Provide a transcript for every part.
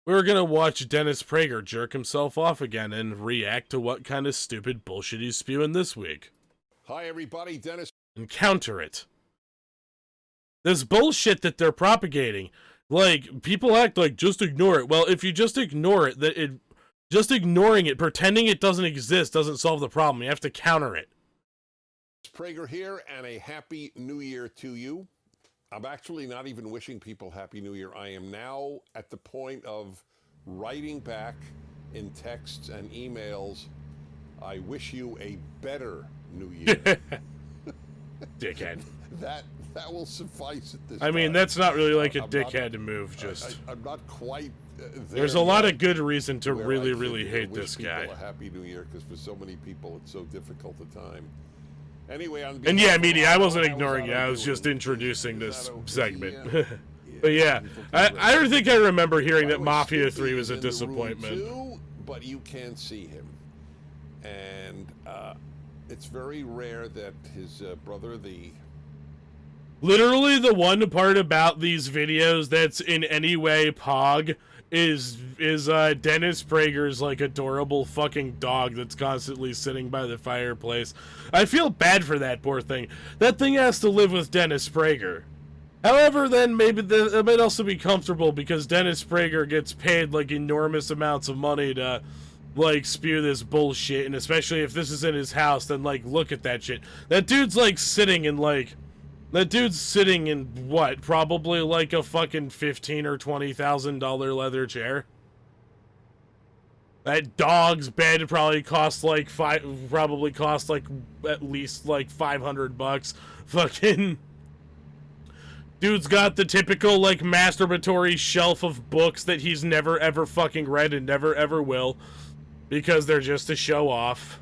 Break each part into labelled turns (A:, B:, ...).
A: We're gonna watch Dennis Prager jerk himself off again and react to what kind of stupid bullshit he's spewing this week.
B: Hi everybody, Dennis.
A: And counter it. This bullshit that they're propagating. Like, people act like, just ignore it. Well, if you just ignore it, just ignoring it, pretending it doesn't exist, doesn't solve the problem. You have to counter it.
B: Prager here, and a happy new year to you. I'm actually not even wishing people happy new year. I am now at the point of writing back in texts and emails, I wish you a better new year.
A: Dickhead.
B: That will suffice at this
A: I mean,
B: time.
A: that's not really like a dickhead move, just...
B: I'm not quite
A: There's a lot of good reason to
B: where
A: really,
B: I can
A: really hate
B: wish
A: this guy.
B: people a happy new year, because for so many people it's so difficult a time. Anyway,
A: and yeah, media, I wasn't ignoring you. I was just introducing this segment. But yeah, I think I remember hearing that Mafia 3 was a disappointment.
B: Too, but you can't see him. And it's very rare that his brother, the...
A: Literally the one part about these videos that's in any way pog is Dennis Prager's like adorable fucking dog that's constantly sitting by the fireplace. I feel bad for that poor thing. That thing has to live with Dennis Prager. However, then maybe it might also be comfortable because Dennis Prager gets paid like enormous amounts of money to like spew this bullshit, and especially if this is in his house, then like look at that shit. That dude's like sitting in like what? Probably like a fucking $15,000 or $20,000 leather chair. That dog's bed probably cost like at least like $500. Fucking dude's got the typical like masturbatory shelf of books that he's never ever fucking read and never ever will, because they're just to show off.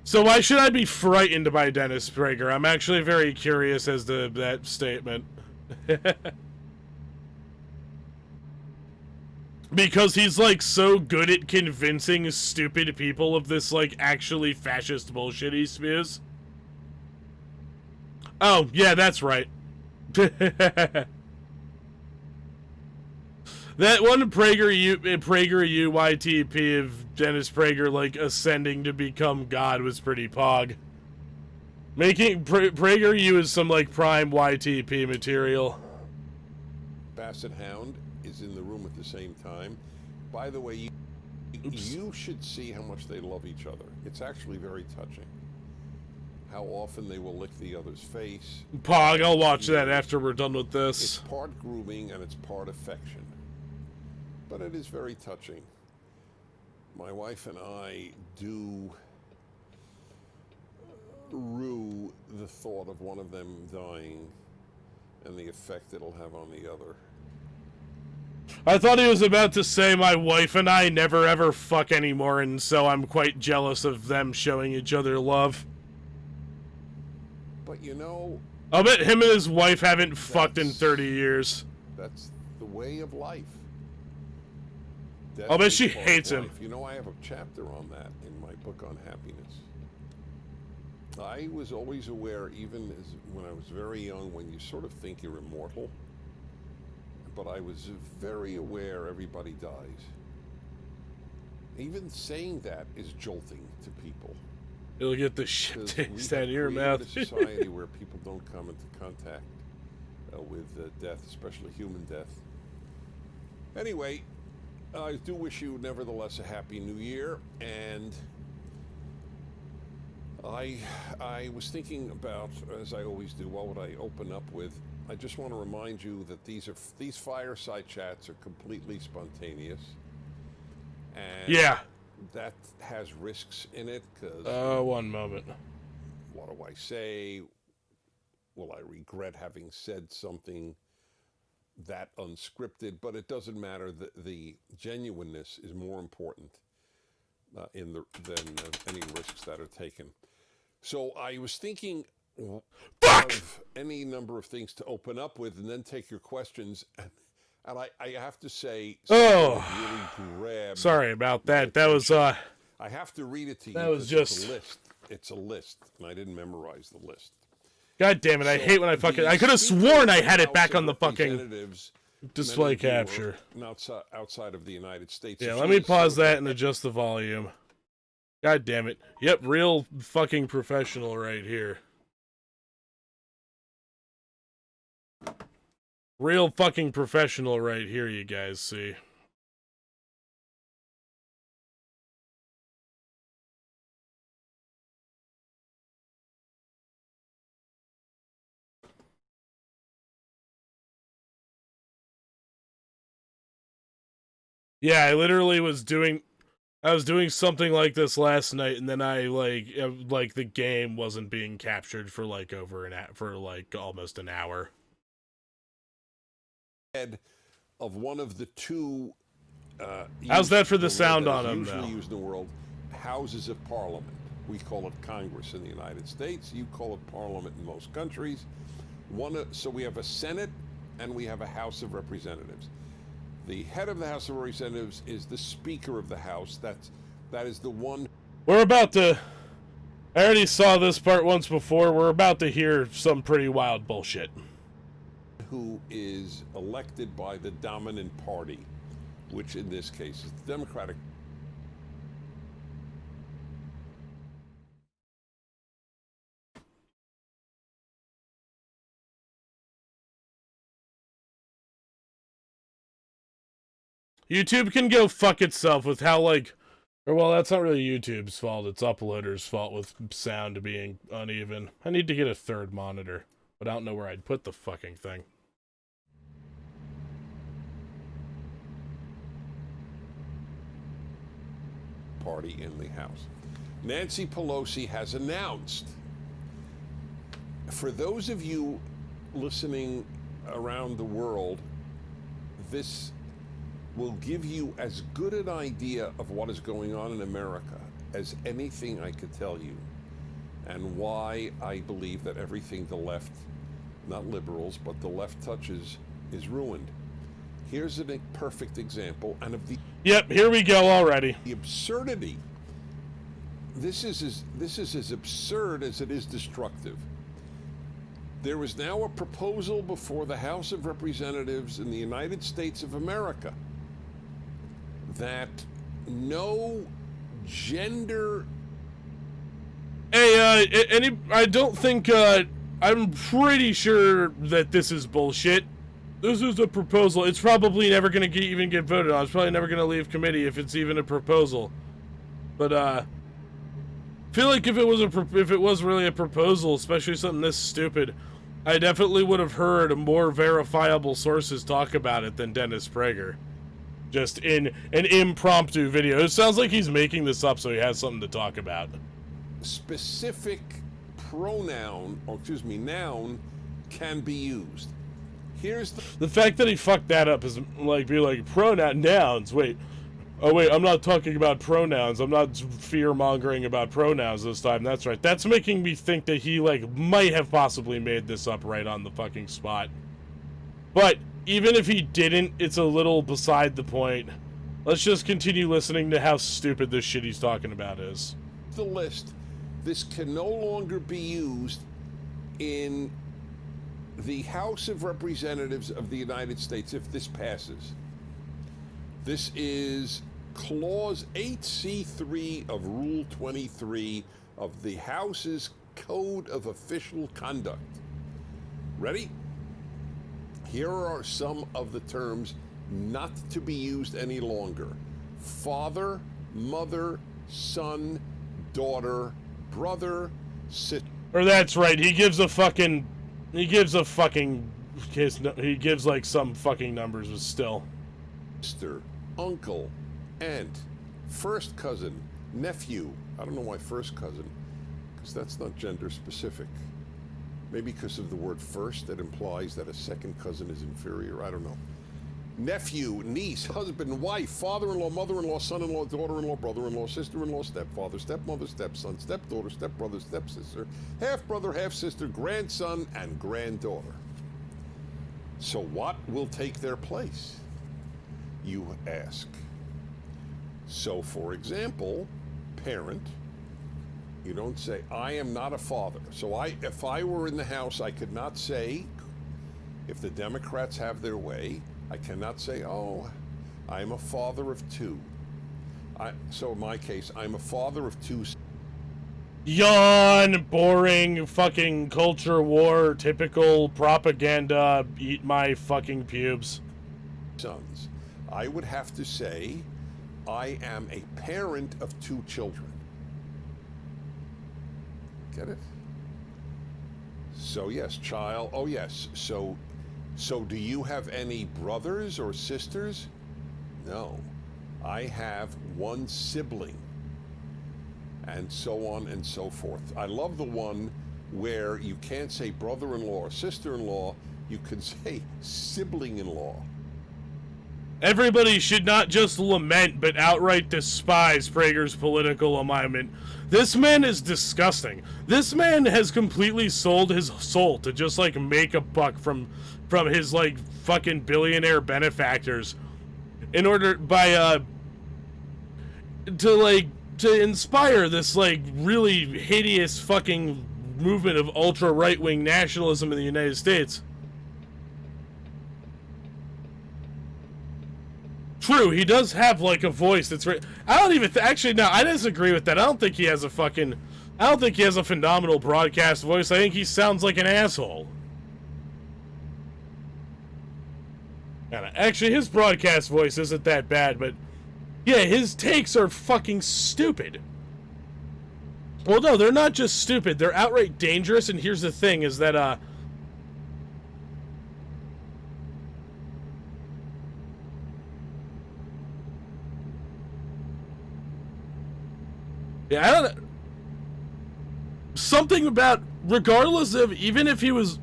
A: So why should I be frightened by Dennis Prager? I'm actually very curious as to that statement. Because he's like so good at convincing stupid people of this like actually fascist bullshit he spews. Oh, yeah, that's right. That one PragerU YTP of Dennis Prager like ascending to become God was pretty pog. Making PragerU is some like prime YTP material.
B: Basset Hound is in the room at the same time. By the way, you should see how much they love each other. It's actually very touching. How often they will lick the other's face.
A: Pog, I'll watch that after we're done with this.
B: It's part grooming and it's part affection. But it is very touching. My wife and I do rue the thought of one of them dying and the effect it'll have on the other.
A: I thought he was about to say my wife and I never ever fuck anymore, and so I'm quite jealous of them showing each other love.
B: But you know...
A: I'll bet him and his wife haven't fucked in 30 years.
B: That's the way of life.
A: I'll bet she hates him.
B: You know, I have a chapter on that in my book on happiness. I was always aware, even when I was very young, when you sort of think you're immortal, but I was very aware everybody dies. Even saying that is jolting to people.
A: You'll get the shit taste out of your mouth.
B: A society where people don't come into contact with death, especially human death. Anyway, I do wish you, nevertheless, a happy new year, and I was thinking about, as I always do, what would I open up with? I just want to remind you that these fireside chats are completely spontaneous, and
A: yeah,
B: that has risks in it, because
A: one moment.
B: What do I say? Will I regret having said something that unscripted? But it doesn't matter. The genuineness is more important than any risks that are taken. So I was thinking of any number of things to open up with, and then take your questions. And I have to say, really grabbed.
A: Sorry about that. That was
B: I have to read it to you.
A: That was just
B: a list. It's a list, and I didn't memorize the list.
A: God damn it, I hate when I fucking... I could have sworn I had it back on the fucking display capture.
B: Outside of the United States.
A: Yeah, let me pause that and adjust the volume. God damn it. Yep, real fucking professional right here. Real fucking professional right here, you guys see. Yeah, I literally was doing... I was doing something like this last night, and then I, like the game wasn't being captured for, like, almost an hour.
B: Head of one of the two...
A: how's that for the sound on them, though?
B: Usually used in the world, houses of parliament. We call it Congress in the United States. You call it parliament in most countries. So we have a Senate, and we have a House of Representatives. The head of the House of Representatives is the Speaker of the House. That is the one.
A: We're about to... I already saw this part once before. We're about to hear some pretty wild bullshit.
B: Who is elected by the dominant party, which in this case is the Democratic.
A: YouTube can go fuck itself with how, like... Or, well, that's not really YouTube's fault. It's uploader's fault with sound being uneven. I need to get a third monitor, but I don't know where I'd put the fucking thing.
B: Party in the House. Nancy Pelosi has announced, for those of you listening around the world, this will give you as good an idea of what is going on in America as anything I could tell you, and why I believe that everything the left, not liberals, but the left touches is ruined. Here's a perfect example, and of the...
A: Yep, here we go already.
B: The absurdity. This is as absurd as it is destructive. There is now a proposal before the House of Representatives in the United States of America that no gender...
A: Hey, I don't think, I'm pretty sure that this is bullshit. This is a proposal. It's probably never going to even get voted on. It's probably never going to leave committee if it's even a proposal. But, I feel like if it was really a proposal, especially something this stupid, I definitely would have heard more verifiable sources talk about it than Dennis Prager. Just in an impromptu video. It sounds like he's making this up so he has something to talk about.
B: Specific pronoun, or excuse me, noun, can be used. Here's
A: the fact that he fucked that up is like, be like, nouns, wait. Oh wait, I'm not talking about pronouns. I'm not fear-mongering about pronouns this time. That's right. That's making me think that he, like, might have possibly made this up right on the fucking spot. But even if he didn't, it's a little beside the point. Let's just continue listening to how stupid this shit he's talking about is.
B: The list. This can no longer be used in the House of Representatives of the United States if this passes. This is Clause 8C3 of Rule 23 of the House's Code of Official Conduct. Ready? Here are some of the terms not to be used any longer. Father, mother, son, daughter, brother, sister.
A: Or that's right, he gives like some fucking numbers, but still.
B: Sister, uncle, aunt, first cousin, nephew. I don't know why first cousin, because that's not gender specific. Maybe because of the word first, that implies that a second cousin is inferior. I don't know. Nephew, niece, husband, wife, father-in-law, mother-in-law, son-in-law, daughter-in-law, brother-in-law, sister-in-law, stepfather, stepmother, stepson, stepdaughter, stepbrother, stepsister, half-brother, half-sister, grandson, and granddaughter. So what will take their place, you ask? So, for example, parent, You don't say, I am not a father. So if I were in the House, I could not say, if the Democrats have their way, I cannot say, oh, I'm a father of two. So in my case, I'm a father of two.
A: Yawn, boring, fucking culture war, typical propaganda, eat my fucking pubes.
B: Sons. I would have to say, I am a parent of two children. Get it? So yes, child. Oh yes. So do you have any brothers or sisters? No. I have one sibling. And so on and so forth. I love the one where you can't say brother-in-law or sister-in-law, you can say sibling-in-law.
A: Everybody should not just lament, but outright despise Prager's political alignment. This man is disgusting. This man has completely sold his soul to just, like, make a buck from his, like, fucking billionaire benefactors in order, to inspire this, like, really hideous fucking movement of ultra-right-wing nationalism in the United States. True, he does have, like, a voice that's right. I don't even actually, no, I disagree with that. I don't think he has a phenomenal broadcast voice. I think he sounds like an asshole. And actually, his broadcast voice isn't that bad, but yeah, his takes are fucking stupid. Well, no, they're not just stupid. They're outright dangerous, and here's the thing, is that, yeah, I don't know. Something about, regardless of, even if his,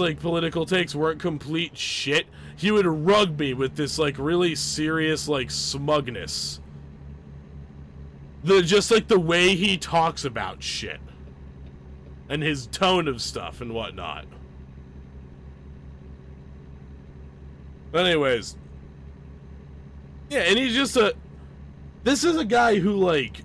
A: like, political takes weren't complete shit, he would rug me with this, like, really serious, like, smugness. Just, like, the way he talks about shit. And his tone of stuff and whatnot. But anyways. Yeah, and he's just this is a guy who, like,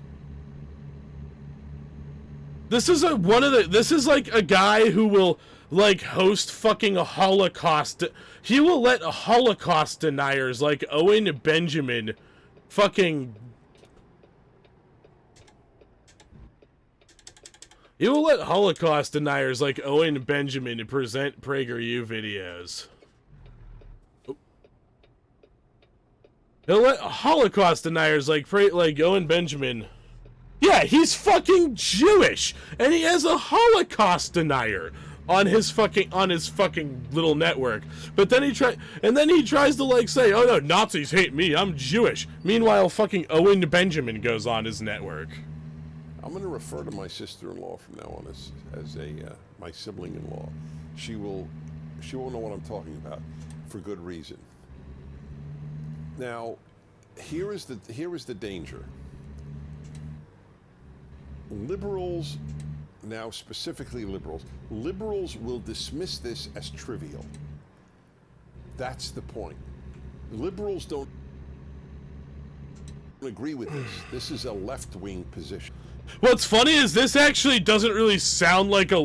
A: this is like a guy who will, like, host fucking a Holocaust. He will let Holocaust deniers like Owen Benjamin fucking... He will let Holocaust deniers like Owen Benjamin present PragerU videos. He'll let Holocaust deniers like Owen Benjamin... Yeah, he's fucking Jewish, and he has a Holocaust denier on his fucking little network. But then he tries to, like, say, "Oh no, Nazis hate me. I'm Jewish." Meanwhile, fucking Owen Benjamin goes on his network.
B: I'm going to refer to my sister-in-law from now on as my sibling-in-law. She will know what I'm talking about for good reason. Now, here is the danger. Liberals, now specifically liberals will dismiss this as trivial. That's the point. Liberals don't agree with this. This is a left-wing position.
A: What's funny is this actually doesn't really sound like a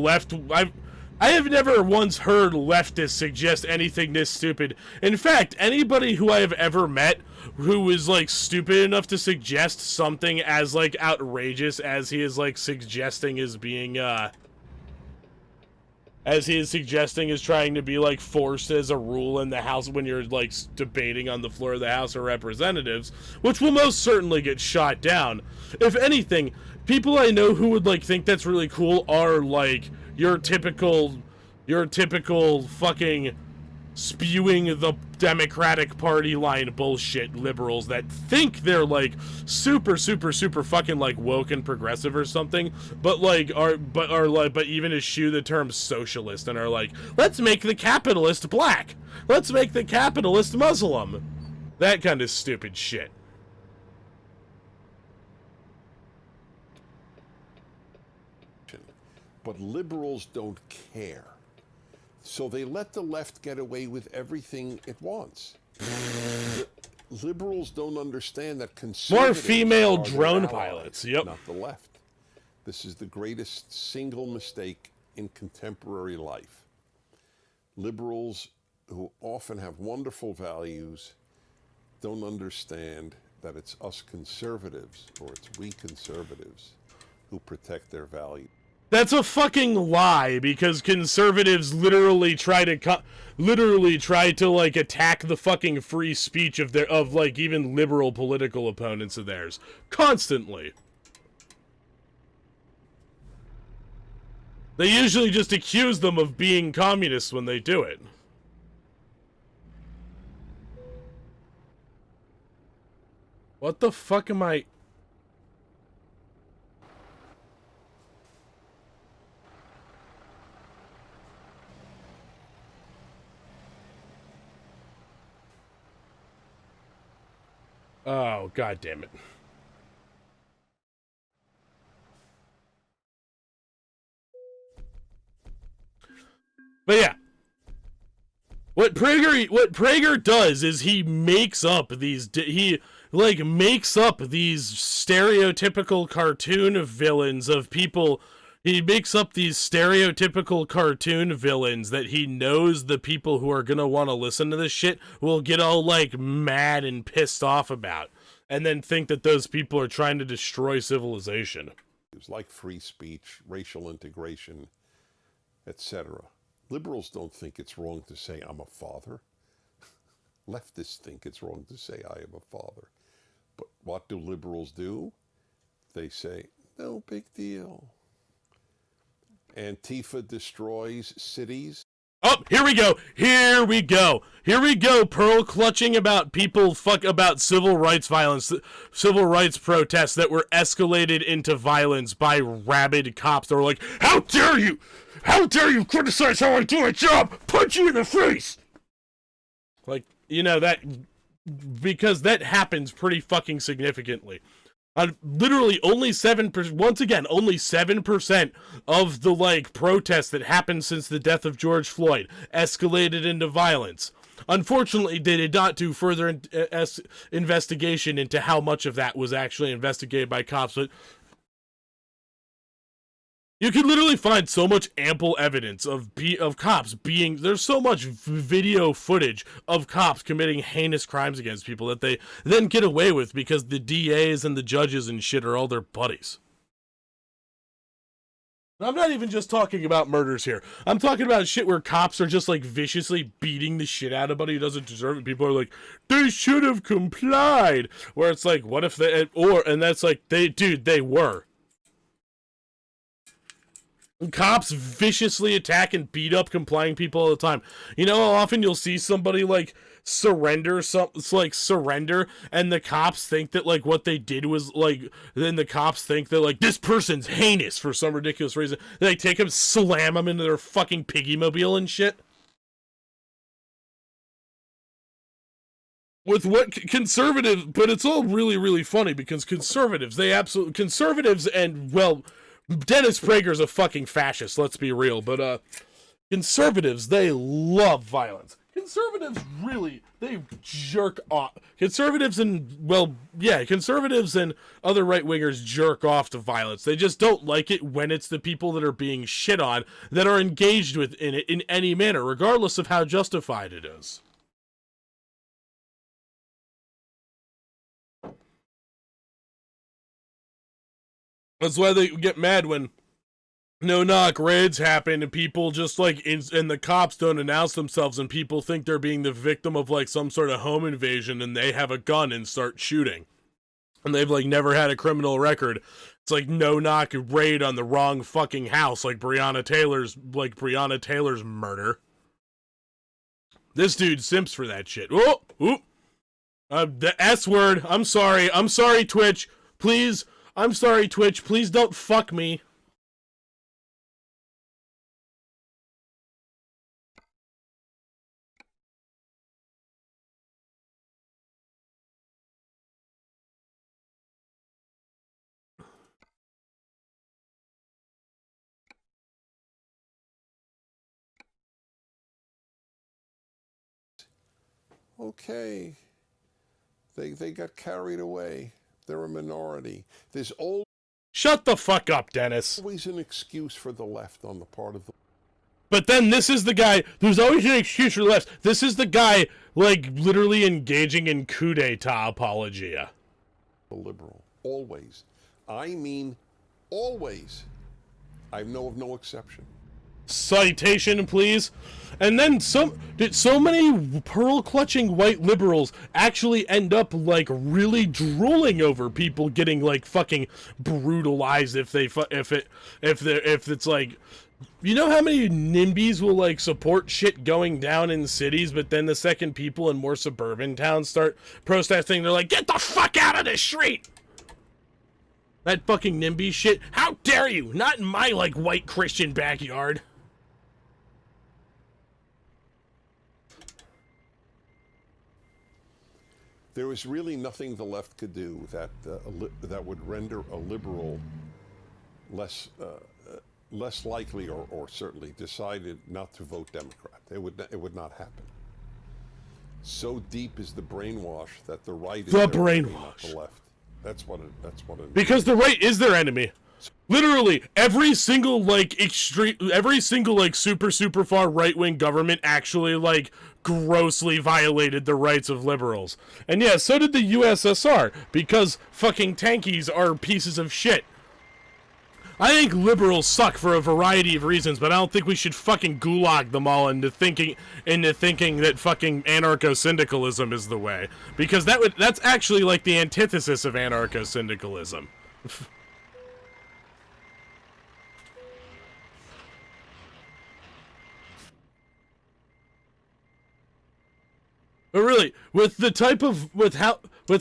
A: I have never once heard leftists suggest anything this stupid. In fact, anybody who I have ever met who is, like, stupid enough to suggest something as, like, outrageous as he is, like, suggesting as being, as he is suggesting is trying to be, like, forced as a rule in the House when you're, like, debating on the floor of the House of Representatives, which will most certainly get shot down. If anything, people I know who would, like, think that's really cool are, like, your typical fucking spewing the Democratic Party line bullshit liberals that think they're, like, super fucking, like, woke and progressive or something, but even eschew the term socialist and are like, let's make the capitalist black, let's make the capitalist Muslim, that kind of stupid shit.
B: But liberals don't care. So they let the left get away with everything it wants. Liberals don't understand that
A: More
B: conservatives
A: female
B: are their
A: drone
B: allies,
A: pilots. Yep.
B: not the left. This is the greatest single mistake in contemporary life. Liberals, who often have wonderful values, don't understand that it's us conservatives, or it's we conservatives, who protect their values.
A: That's a fucking lie, because conservatives literally try to like attack the fucking free speech of like even liberal political opponents of theirs constantly. They usually just accuse them of being communists when they do it. What the fuck am I... Oh, god damn it. But yeah. What Prager does is he makes up these stereotypical cartoon villains of people. He makes up these stereotypical cartoon villains that he knows the people who are gonna want to listen to this shit will get all like mad and pissed off about, and then think that those people are trying to destroy civilization.
B: It's like free speech, racial integration, etc. Liberals don't think it's wrong to say I'm a father. Leftists think it's wrong to say I am a father. But what do liberals do? They say, no big deal. Antifa destroys cities.
A: Oh, here we go. Here we go. Here we go. Pearl clutching about people about civil rights violence, civil rights protests that were escalated into violence by rabid cops that were like, how dare you? How dare you criticize how I do my job? Punch you in the face! Like, you know, that, because that happens pretty fucking significantly. Literally only 7%, once again, only 7% of the, like, protests that happened since the death of George Floyd escalated into violence. Unfortunately, they did not do further investigation into how much of that was actually investigated by cops, but you can literally find so much ample evidence of cops being... There's so much video footage of cops committing heinous crimes against people that they then get away with because the DAs and the judges and shit are all their buddies. I'm not even just talking about murders here. I'm talking about shit where cops are just, like, viciously beating the shit out of somebody who doesn't deserve it. People are like, they should have complied. Where it's like, what if they... And that's like, they were. Cops viciously attack and beat up complying people all the time. You know how often you'll see somebody like surrender, and the cops think that like what they did was like, then the cops think that like this person's heinous for some ridiculous reason. They take him, slam him into their fucking piggy mobile and shit. With what conservative, but it's all really, really funny because conservatives and, well, Dennis Prager's a fucking fascist, let's be real, but, conservatives, they love violence. Conservatives really, they jerk off. Conservatives and other right-wingers jerk off to violence. They just don't like it when it's the people that are being shit on that are engaged in it in any manner, regardless of how justified it is. That's why they get mad when no-knock raids happen and people just like, and the cops don't announce themselves and people think they're being the victim of like some sort of home invasion and they have a gun and start shooting. And they've like never had a criminal record. It's like no-knock raid on the wrong fucking house, like Breonna Taylor's murder. This dude simps for that shit. Oh, the S word. I'm sorry, Twitch. Please. I'm sorry, Twitch. Please don't fuck me.
B: Okay. They got carried away. They're a minority. There's
A: Shut the fuck up, Dennis.
B: always an excuse for the left on the part of the...
A: But then this is the guy, there's always an excuse for the left. This is the guy, like, literally engaging in coup d'etat apologia.
B: The liberal. Always. I mean, always. I know of no exception.
A: Citation, please. And then so many pearl-clutching white liberals actually end up, like, really drooling over people getting, like, fucking brutalized if it's like... You know how many NIMBYs will, like, support shit going down in cities, but then the second people in more suburban towns start protesting, they're like, get the fuck out of the street! That fucking NIMBY shit. How dare you? Not in my, like, white Christian backyard.
B: There was really nothing the left could do that would render a liberal less likely or certainly decided not to vote Democrat. It would not happen. So deep is the brainwash that the right is
A: the
B: their enemy, not
A: brainwash.
B: the left. That's what it
A: Because the right is their enemy. Literally, every single super far right-wing government actually, like, grossly violated the rights of liberals. And yeah, so did the USSR, because fucking tankies are pieces of shit. I think liberals suck for a variety of reasons, but I don't think we should fucking gulag them all into thinking that fucking anarcho-syndicalism is the way. Because that's actually like the antithesis of anarcho-syndicalism. But really, with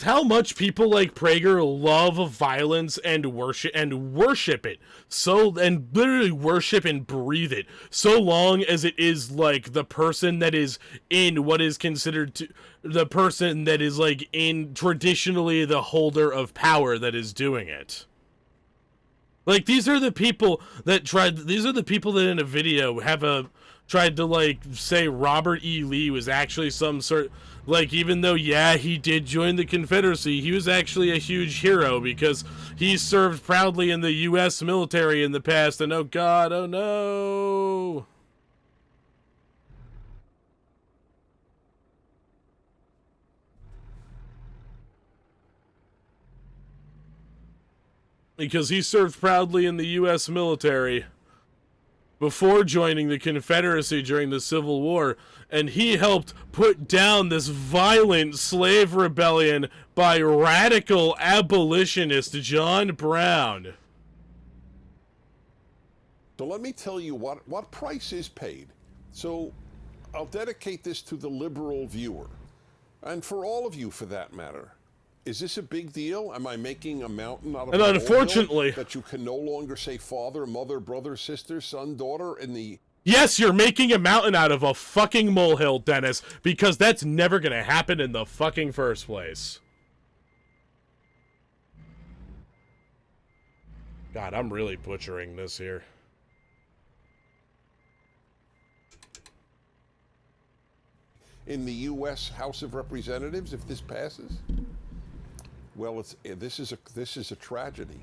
A: how much people like Prager love violence and worship it, and literally worship and breathe it, so long as it is like the person that is in what is considered the person that is like in traditionally the holder of power that is doing it. Like, these are the people that in a video tried to, like, say Robert E. Lee was actually some sort... Like, even though, yeah, he did join the Confederacy, he was actually a huge hero because he served proudly in the U.S. military in the past, and oh god, oh no... Because he served proudly in the U.S. military before joining the Confederacy during the Civil War, and he helped put down this violent slave rebellion by radical abolitionist John Brown.
B: So let me tell you what price is paid. So I'll dedicate this to the liberal viewer, and for all of you for that matter. Is this a big deal? Am I making a mountain out of
A: And
B: a
A: unfortunately,
B: that you can no longer say father, mother, brother, sister, son, daughter in the...
A: Yes, you're making a mountain out of a fucking molehill, Dennis, because that's never gonna happen in the fucking first place. God, I'm really butchering this here.
B: In the U.S. House of Representatives, if this passes? Well, this is a tragedy.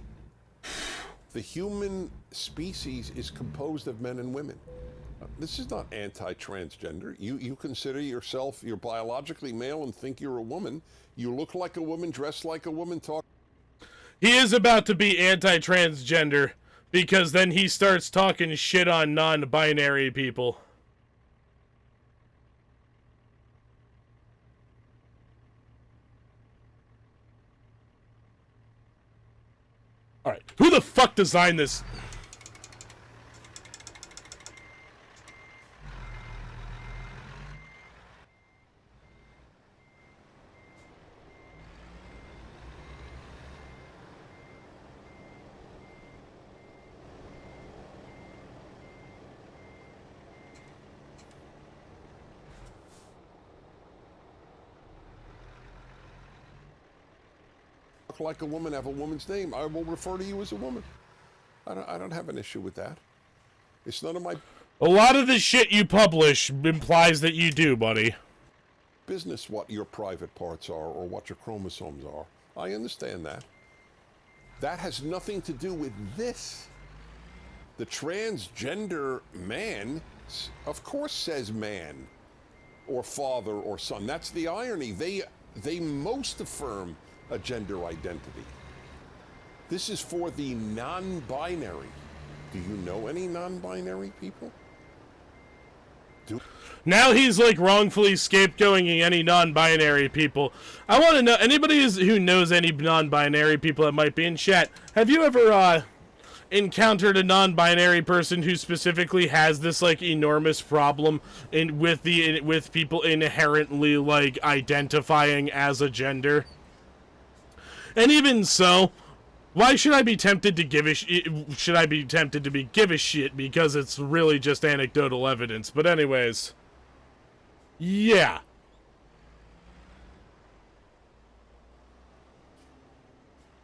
B: The human species is composed of men and women. This is not anti-transgender. You consider yourself, you're biologically male and think you're a woman. You look like a woman, dress like a woman, talk...
A: He is about to be anti-transgender, because then he starts talking shit on non-binary people. Alright, who the fuck designed this?
B: like a woman, have a woman's name, I will refer to you as a woman. I don't have an issue with that. It's none of my...
A: A lot of the shit you publish implies that you do, buddy.
B: business what your private parts are or what your chromosomes are. I understand that. That has nothing to do with this. The transgender man, of course, says man or father or son. That's the irony. They most affirm a gender identity. This is for the non-binary. Do you know any non-binary people?
A: Now he's like wrongfully scapegoating any non-binary people. I want to know, anybody who knows any non-binary people that might be in chat, have you ever encountered a non-binary person who specifically has this like enormous problem with people inherently like identifying as a gender? And even so, why should I be tempted to give a shit because it's really just anecdotal evidence? But anyways, yeah.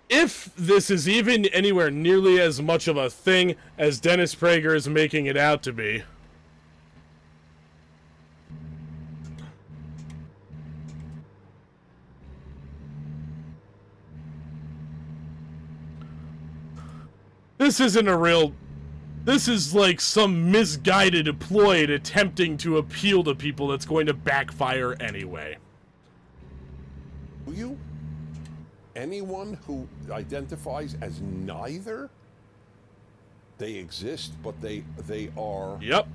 A: If this is even anywhere nearly as much of a thing as Dennis Prager is making it out to be, this isn't a real... This is like some misguided ploy attempting to appeal to people that's going to backfire anyway.
B: You? Anyone who identifies as neither? They exist, but they are...
A: Yep,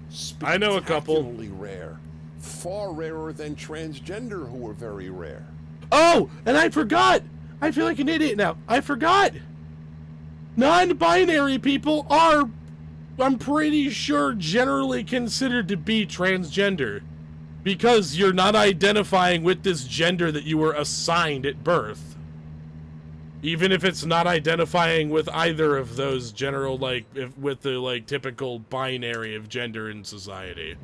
A: I know a couple.
B: Spectacularly rare. Far rarer than transgender, who are very rare.
A: Oh, and I forgot! I feel like an idiot now. I forgot! Non-binary people are, I'm pretty sure, generally considered to be transgender. Because you're not identifying with this gender that you were assigned at birth. Even if it's not identifying with either of those general, like, with the, like, typical binary of gender in society.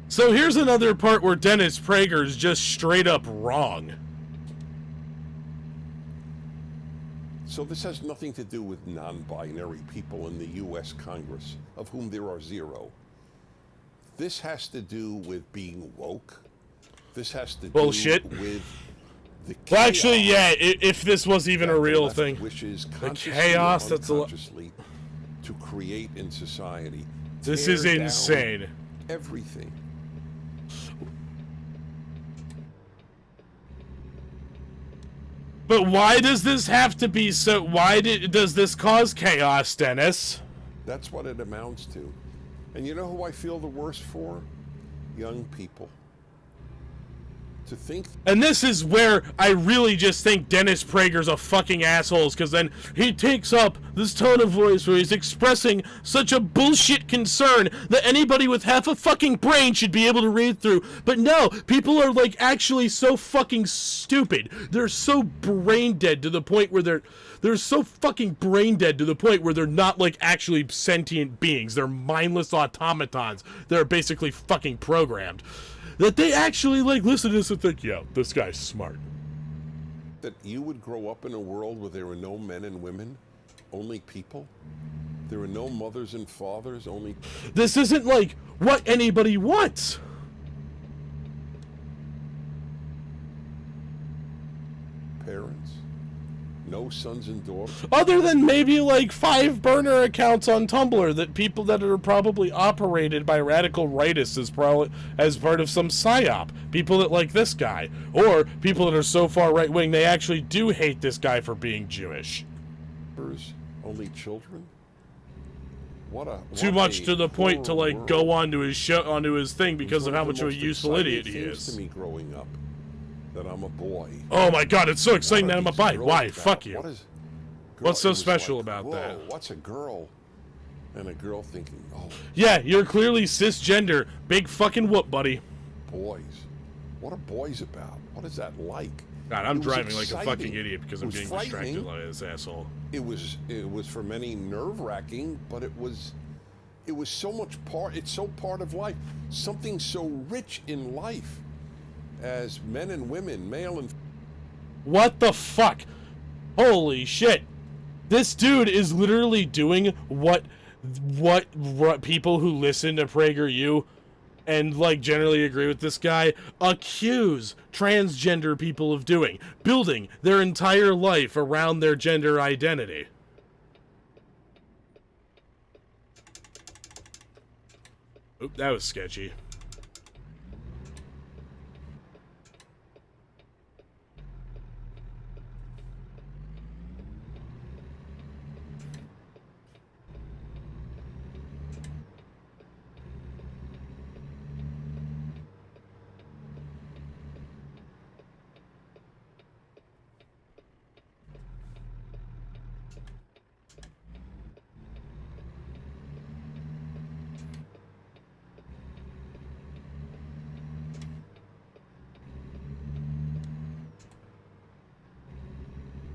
A: So here's another part where Dennis Prager's just straight up wrong.
B: So this has nothing to do with non-binary people in the U.S. Congress, of whom there are zero. This has to do with being woke. This has to do with the chaos.
A: Well, actually, yeah, if this was even a real thing.
B: Wishes
A: the chaos that's
B: to create in society.
A: This is insane.
B: Everything.
A: But why does this have to be so... Why does this cause chaos, Dennis?
B: That's what it amounts to. And you know who I feel the worst for? Young people. To think...
A: And this is where I really just think Dennis Prager's a fucking asshole, because then he takes up this tone of voice where he's expressing such a bullshit concern that anybody with half a fucking brain should be able to read through. But no, people are like actually so fucking stupid. They're so brain dead to the point where they're so fucking brain dead to the point where they're not like actually sentient beings. They're mindless automatons. They're basically fucking programmed. That they actually, like, listen to this and think, yeah, this guy's smart.
B: That you would grow up in a world where there were no men and women, only people? There were no mothers and fathers, only...
A: This isn't, like, what anybody wants.
B: Parents? No sons and daughters?
A: Other than maybe, like, 5 burner accounts on Tumblr that people that are probably operated by radical rightists as part of some psyop. People that like this guy. Or people that are so far right-wing they actually do hate this guy for being Jewish.
B: Only children?
A: Too much to the point to, like, go onto his show, onto his thing because of how much of a useful idiot he is.
B: To me growing up. That I'm a boy.
A: Oh my god, it's so exciting that I'm a boy. Why?
B: About?
A: Fuck you. What's so special about that?
B: What's a girl? And a girl thinking, oh.
A: Yeah, you're clearly cisgender. Big fucking whoop, buddy.
B: Boys. What are boys about? What is that like?
A: God, I'm driving like a fucking idiot because I'm being distracted by this asshole.
B: It was for many nerve-wracking, but it was so much it's so part of life. Something so rich in life. As men and women, male and...
A: What the fuck? Holy shit. This dude is literally doing what people who listen to PragerU and like generally agree with this guy, accuse transgender people of doing, building their entire life around their gender identity. Oop, that was sketchy.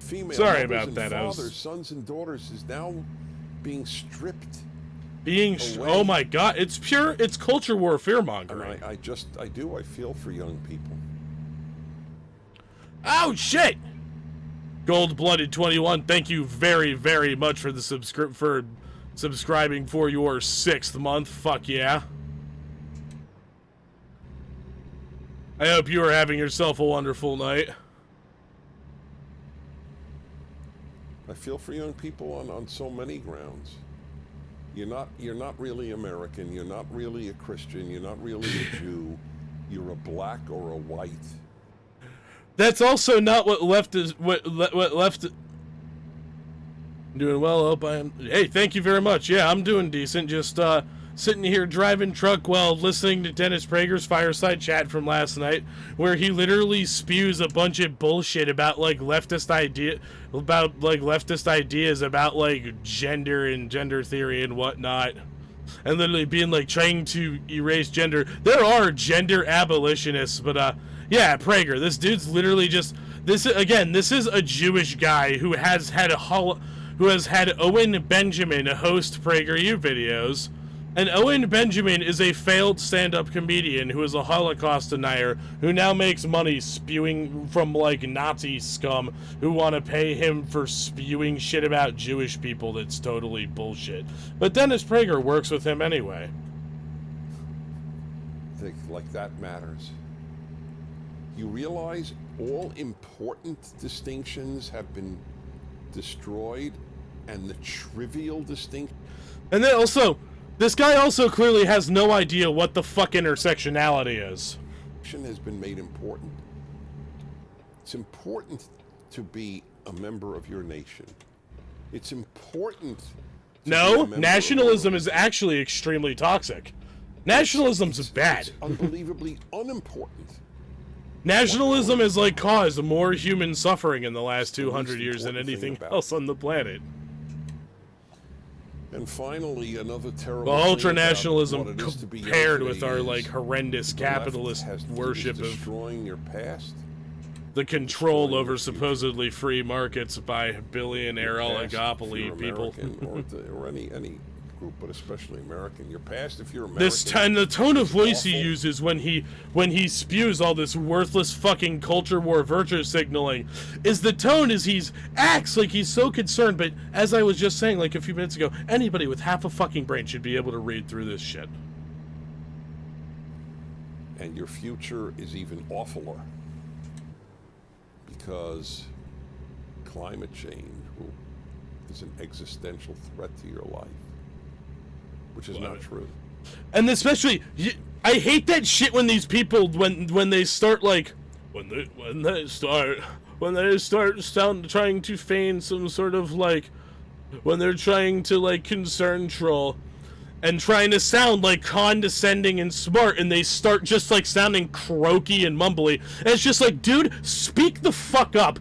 B: Female
A: Sorry
B: mothers
A: about
B: and
A: that.
B: fathers, sons and daughters is now being stripped.
A: Oh my god, it's culture war fear mongering.
B: And I feel for young people.
A: Oh shit! Gold-blooded 21, thank you very, very much for the subscribing for your 6th month. Fuck yeah. I hope you are having yourself a wonderful night.
B: I feel for young people on so many grounds. You're not really American. You're not really a Christian. You're not really a Jew. You're a black or a white.
A: That's also not what left is. What left. I'm doing well. I hope I am. Hey, thank you very much. Yeah, I'm doing decent. Just sitting here driving truck while listening to Dennis Prager's Fireside Chat from last night, where he literally spews a bunch of bullshit about leftist ideas about like gender and gender theory and whatnot, and literally being like trying to erase gender. There are gender abolitionists, but yeah, Prager, this dude's literally just this is a Jewish guy who has had Owen Benjamin host PragerU videos. And Owen Benjamin is a failed stand-up comedian who is a Holocaust denier who now makes money spewing from, like, Nazi scum who want to pay him for spewing shit about Jewish people that's totally bullshit. But Dennis Prager works with him anyway.
B: I think, like, that matters. You realize all important distinctions have been destroyed, and the trivial distinction...
A: And then also... This guy also clearly has no idea what the fuck intersectionality is.
B: Has been made important. It's important to be a member of your nation. It's important.
A: No, nationalism is actually extremely toxic. Nationalism's bad.
B: It's unbelievably unimportant.
A: Nationalism has like caused more human suffering in the last 200 years than anything else on the planet.
B: And finally, another terrible
A: ultranationalism compared with our like horrendous capitalist worship of
B: destroying your past,
A: the control over supposedly free markets by billionaire oligopoly people,
B: or any group, but especially American. Your past, if you're
A: American.
B: And
A: the tone of voice he uses when he spews all this worthless fucking culture war virtue signaling is the tone as he acts like he's so concerned. But as I was just saying like a few minutes ago, anybody with half a fucking brain should be able to read through this shit.
B: And your future is even awfuler because climate change is an existential threat to your life. Which is not true.
A: And especially, I hate that shit when these people, when they start like, when they start trying to feign some sort of like, when they're trying to like concern troll, and trying to sound like condescending and smart, and they start just like sounding croaky and mumbly, and it's just like, dude, speak the fuck up.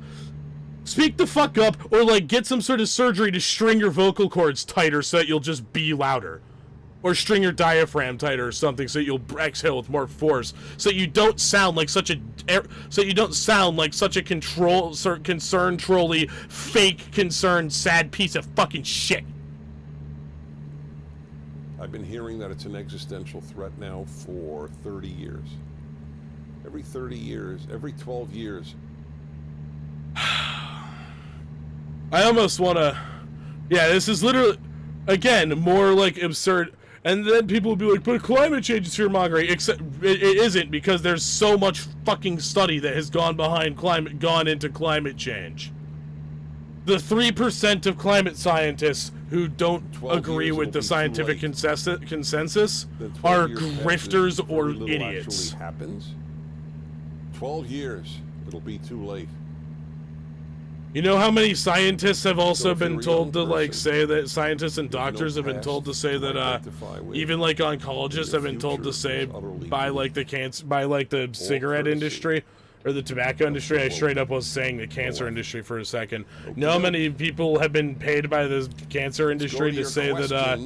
A: Speak the fuck up, or like get some sort of surgery to string your vocal cords tighter so that you'll just be louder. Or string your diaphragm tighter or something so you'll exhale with more force, so you don't sound like such a concerned trolly, fake concerned, sad piece of fucking shit.
B: I've been hearing that it's an existential threat now for 30 years. Every 30 years, every 12 years.
A: I almost want to... Yeah, this is literally, again, more like absurd. And then people would be like, but climate change is fear-mongering. Except it isn't, because there's so much fucking study that has gone into climate change. The 3% of climate scientists who don't agree with the scientific consensus are grifters or idiots.
B: Happens. 12 years, it'll be too late.
A: You know how many scientists have also been told to, like, say that scientists and doctors have been told to say that, even, like, oncologists have been told to say by, like, the cigarette industry or the tobacco industry. I straight up was saying the cancer industry for a second. You know how many people have been paid by the cancer industry to say that,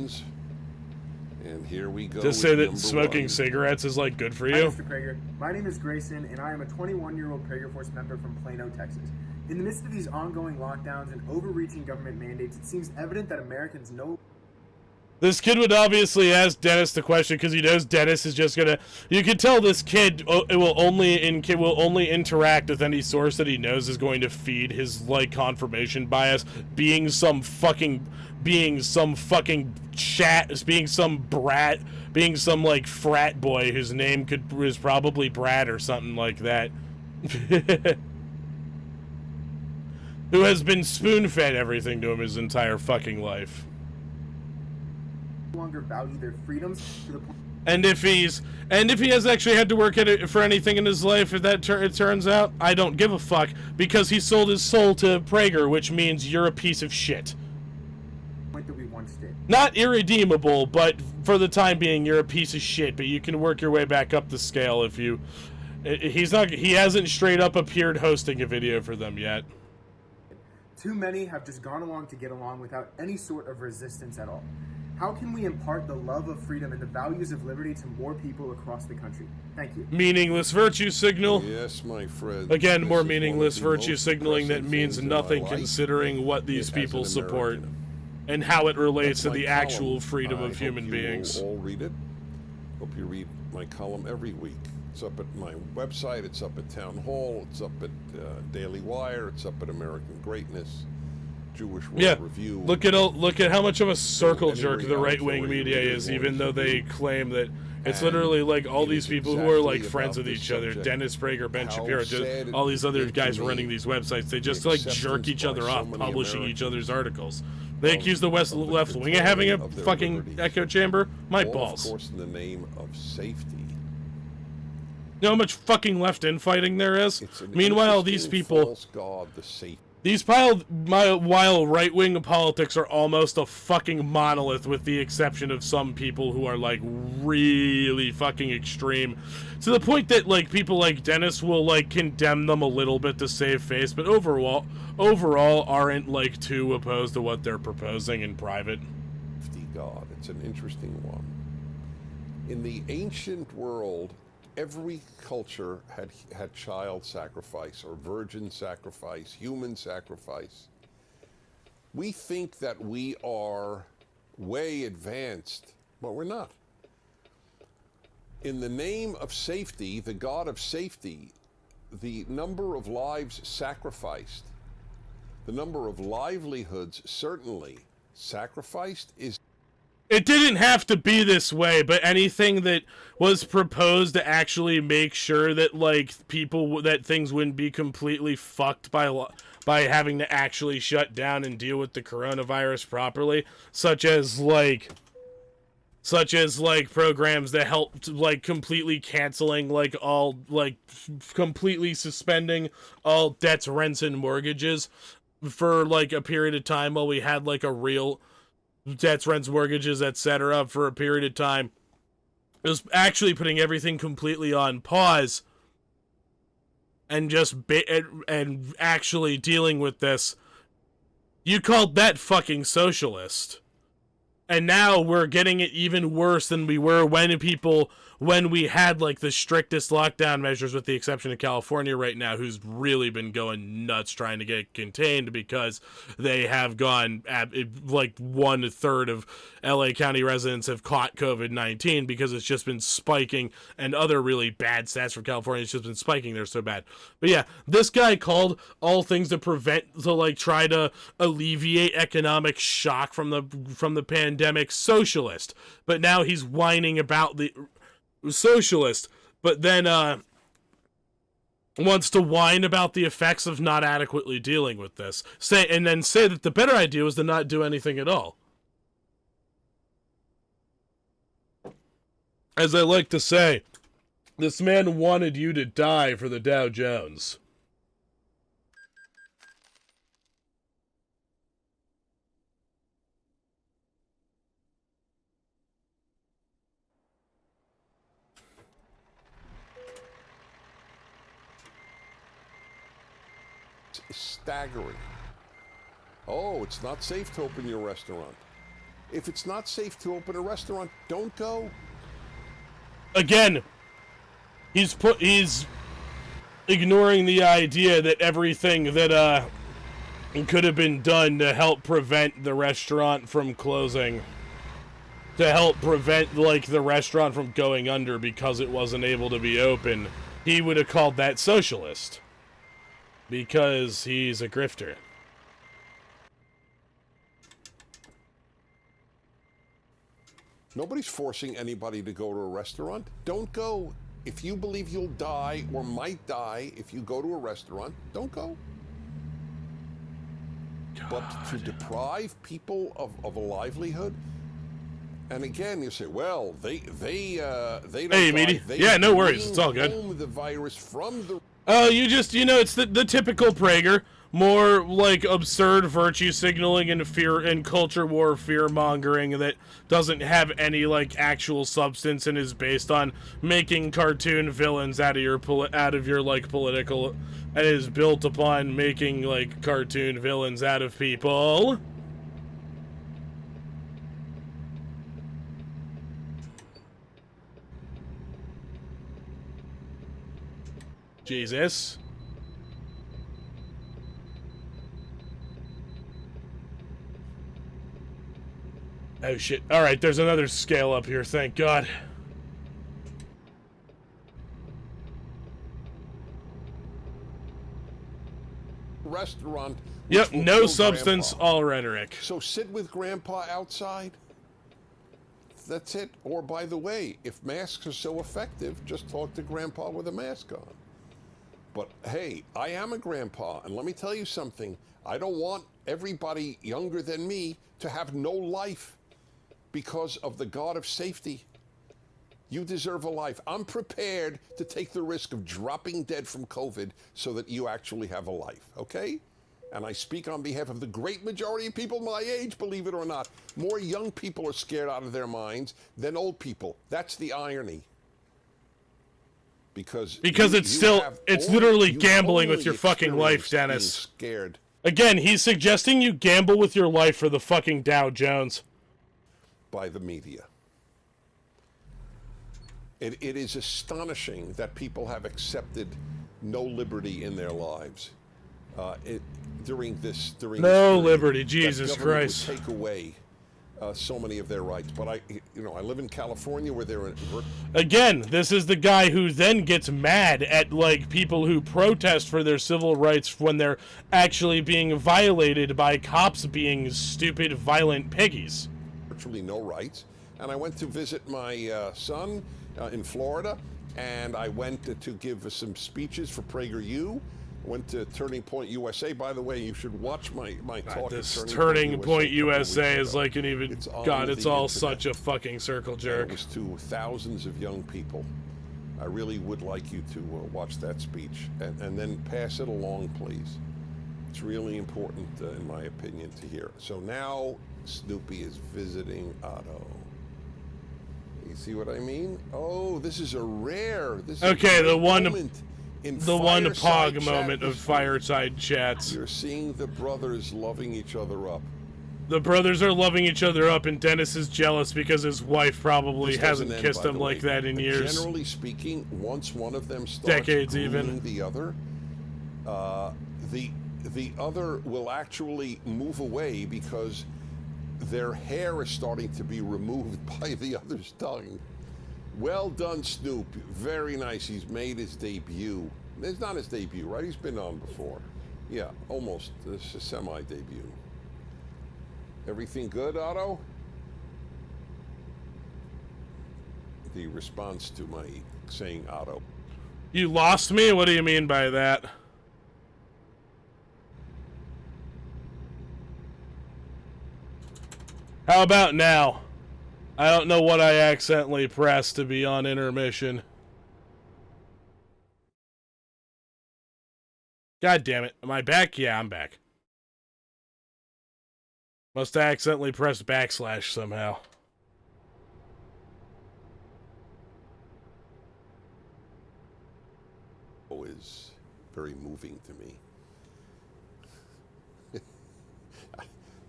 B: and here we go.
A: To say that smoking cigarettes is, like, good for you?
C: Hi, Mr. Prager. My name is Grayson, and I am a 21-year-old Prager Force member from Plano, Texas. In the midst of these ongoing lockdowns and overreaching government mandates, it seems evident that Americans know...
A: This kid would obviously ask Dennis the question because he knows Dennis is just gonna... You can tell this kid will only interact with any source that he knows is going to feed his, like, confirmation bias, being some brat, being some, like, frat boy whose name was probably Brad or something like that. Who has been spoon-fed everything to him his entire fucking life.
C: No longer value their freedoms to the point...
A: And if he has actually had to work at it for anything in his life, if that it turns out, I don't give a fuck, because he sold his soul to Prager, which means you're a piece of shit.
C: ...that we once did.
A: Not irredeemable, but for the time being, you're a piece of shit, but you can work your way back up the scale if you... He hasn't straight up appeared hosting a video for them yet.
C: Too many have just gone along to get along without any sort of resistance at all. How can we impart the love of freedom and the values of liberty to more people across the country? Thank you.
A: Meaningless virtue signal.
B: Yes, my friend.
A: Again, more meaningless virtue signaling that means nothing considering what these people support and how it relates to the actual freedom of human beings.
B: All read it. Hope you read my column every week. It's up at my website, it's up at Town Hall, it's up at Daily Wire, it's up at American Greatness, Jewish World Review.
A: Look at how much of a circle jerk the right-wing media is, even though they claim that it's literally like all these people who are like friends with each other, Dennis Prager, Ben Shapiro, just all these other guys running these websites, they just like jerk each other off, publishing each other's articles. They accuse the left wing of having a fucking echo chamber. My balls.
B: Of course, in the name of safety.
A: You know how much fucking left infighting there is? Meanwhile, these people... While right-wing politics are almost a fucking monolith, with the exception of some people who are, like, really fucking extreme, to the point that, like, people like Dennis will, like, condemn them a little bit to save face, but overall aren't, like, too opposed to what they're proposing in private.
B: God, it's an interesting one. In the ancient world, every culture had child sacrifice or virgin sacrifice, human sacrifice. We think that we are way advanced, but we're not. In the name of safety, the God of safety, the number of lives sacrificed, the number of livelihoods certainly sacrificed is...
A: It didn't have to be this way, but anything that was proposed to actually make sure that, like, that things wouldn't be completely fucked by having to actually shut down and deal with the coronavirus properly, such as programs that help, like, completely canceling, like, all, like, completely suspending all debts, rents, and mortgages for, like, a period of time while we had, like, a real... debts, rents, mortgages, etc. for a period of time. It was actually putting everything completely on pause and just and actually dealing with this. You called that fucking socialist. And now we're getting it even worse than we were when we had, like, the strictest lockdown measures, with the exception of California right now, who's really been going nuts trying to get contained because they have gone, like, 1/3 of LA County residents have caught COVID-19 because it's just been spiking, and other really bad stats from California, it's just been spiking. They're so bad. But yeah, this guy called all things to try to alleviate economic shock from the pandemic pandemic socialist, but now he's whining about the socialist, but then wants to whine about the effects of not adequately dealing with this. And then say that the better idea was to not do anything at all. As I like to say, this man wanted you to die for the Dow Jones.
B: Staggering. Oh, it's not safe to open your restaurant. If it's not safe to open a restaurant, don't go.
A: Again, he's ignoring the idea that everything that could have been done to help prevent the restaurant from closing, to help prevent like the restaurant from going under because it wasn't able to be open, he would have called that socialist. Because he's a grifter.
B: Nobody's forcing anybody to go to a restaurant. Don't go. If you believe you'll die or might die if you go to a restaurant, don't go.
A: God.
B: But to deprive people of a livelihood, and again, you say, well, they don't
A: Hey,
B: die.
A: Meaty.
B: They
A: Yeah, no worries. It's all
B: bring
A: good.
B: home the virus from the...
A: It's the typical Prager. More like absurd virtue signaling and fear and culture war fear mongering that doesn't have any like actual substance and is based on making cartoon villains out of your like political, and is built upon making like cartoon villains out of people. Jesus. Oh shit. Alright, there's another scale up here, thank God.
B: Restaurant.
A: Yep, no substance,
B: Grandpa.
A: all rhetoric.
B: So sit with Grandpa outside. That's it. Or by the way, if masks are so effective, just talk to Grandpa with a mask on. But hey, I am a grandpa, and let me tell you something. I don't want everybody younger than me to have no life because of the God of safety. You deserve a life. I'm prepared to take the risk of dropping dead from COVID so that you actually have a life, okay? And I speak on behalf of the great majority of people my age, believe it or not. More young people are scared out of their minds than old people. That's the irony. Because it's literally gambling with your fucking life, Dennis. Scared.
A: Again, he's suggesting you gamble with your life for the fucking Dow Jones.
B: By the media. It is astonishing that people have accepted no liberty in their lives. During this
A: liberty, Jesus
B: that government
A: Christ.
B: would take away so many of their rights. But I live in California where they're
A: again, this is the guy who then gets mad at like people who protest for their civil rights when they're actually being violated by cops being stupid, violent piggies.
B: Virtually no rights. And I went to visit my son in Florida, and I went to give some speeches for PragerU. Went to Turning Point USA. By the way, you should watch my talk.
A: This Turning Point USA is like an even... It's all such a fucking circle jerk.
B: And it was to thousands of young people. I really would like you to watch that speech and then pass it along, please. It's really important, in my opinion, to hear. So now Snoopy is visiting Otto. You see what I mean? Oh, this is a rare...
A: Okay, the one
B: Fireside
A: pog moment of Fireside Chats.
B: You're seeing the brothers loving each other up.
A: The brothers are loving each other up, and Dennis is jealous because his wife probably hasn't kissed him like that in years.
B: Generally speaking, once one of them starts
A: decades even,
B: the other, the other will actually move away because their hair is starting to be removed by the other's tongue. Well done, Snoop. Very nice. He's made his debut. It's not his debut, right? He's been on before. Yeah, almost. This is a semi-debut. Everything good, Otto? the response to my saying Otto.
A: You lost me? What do you mean by that? How about now? I don't know what I accidentally pressed to be on intermission. God damn it. Am I back? Yeah, I'm back. Must have accidentally pressed backslash somehow.
B: Is very moving to me.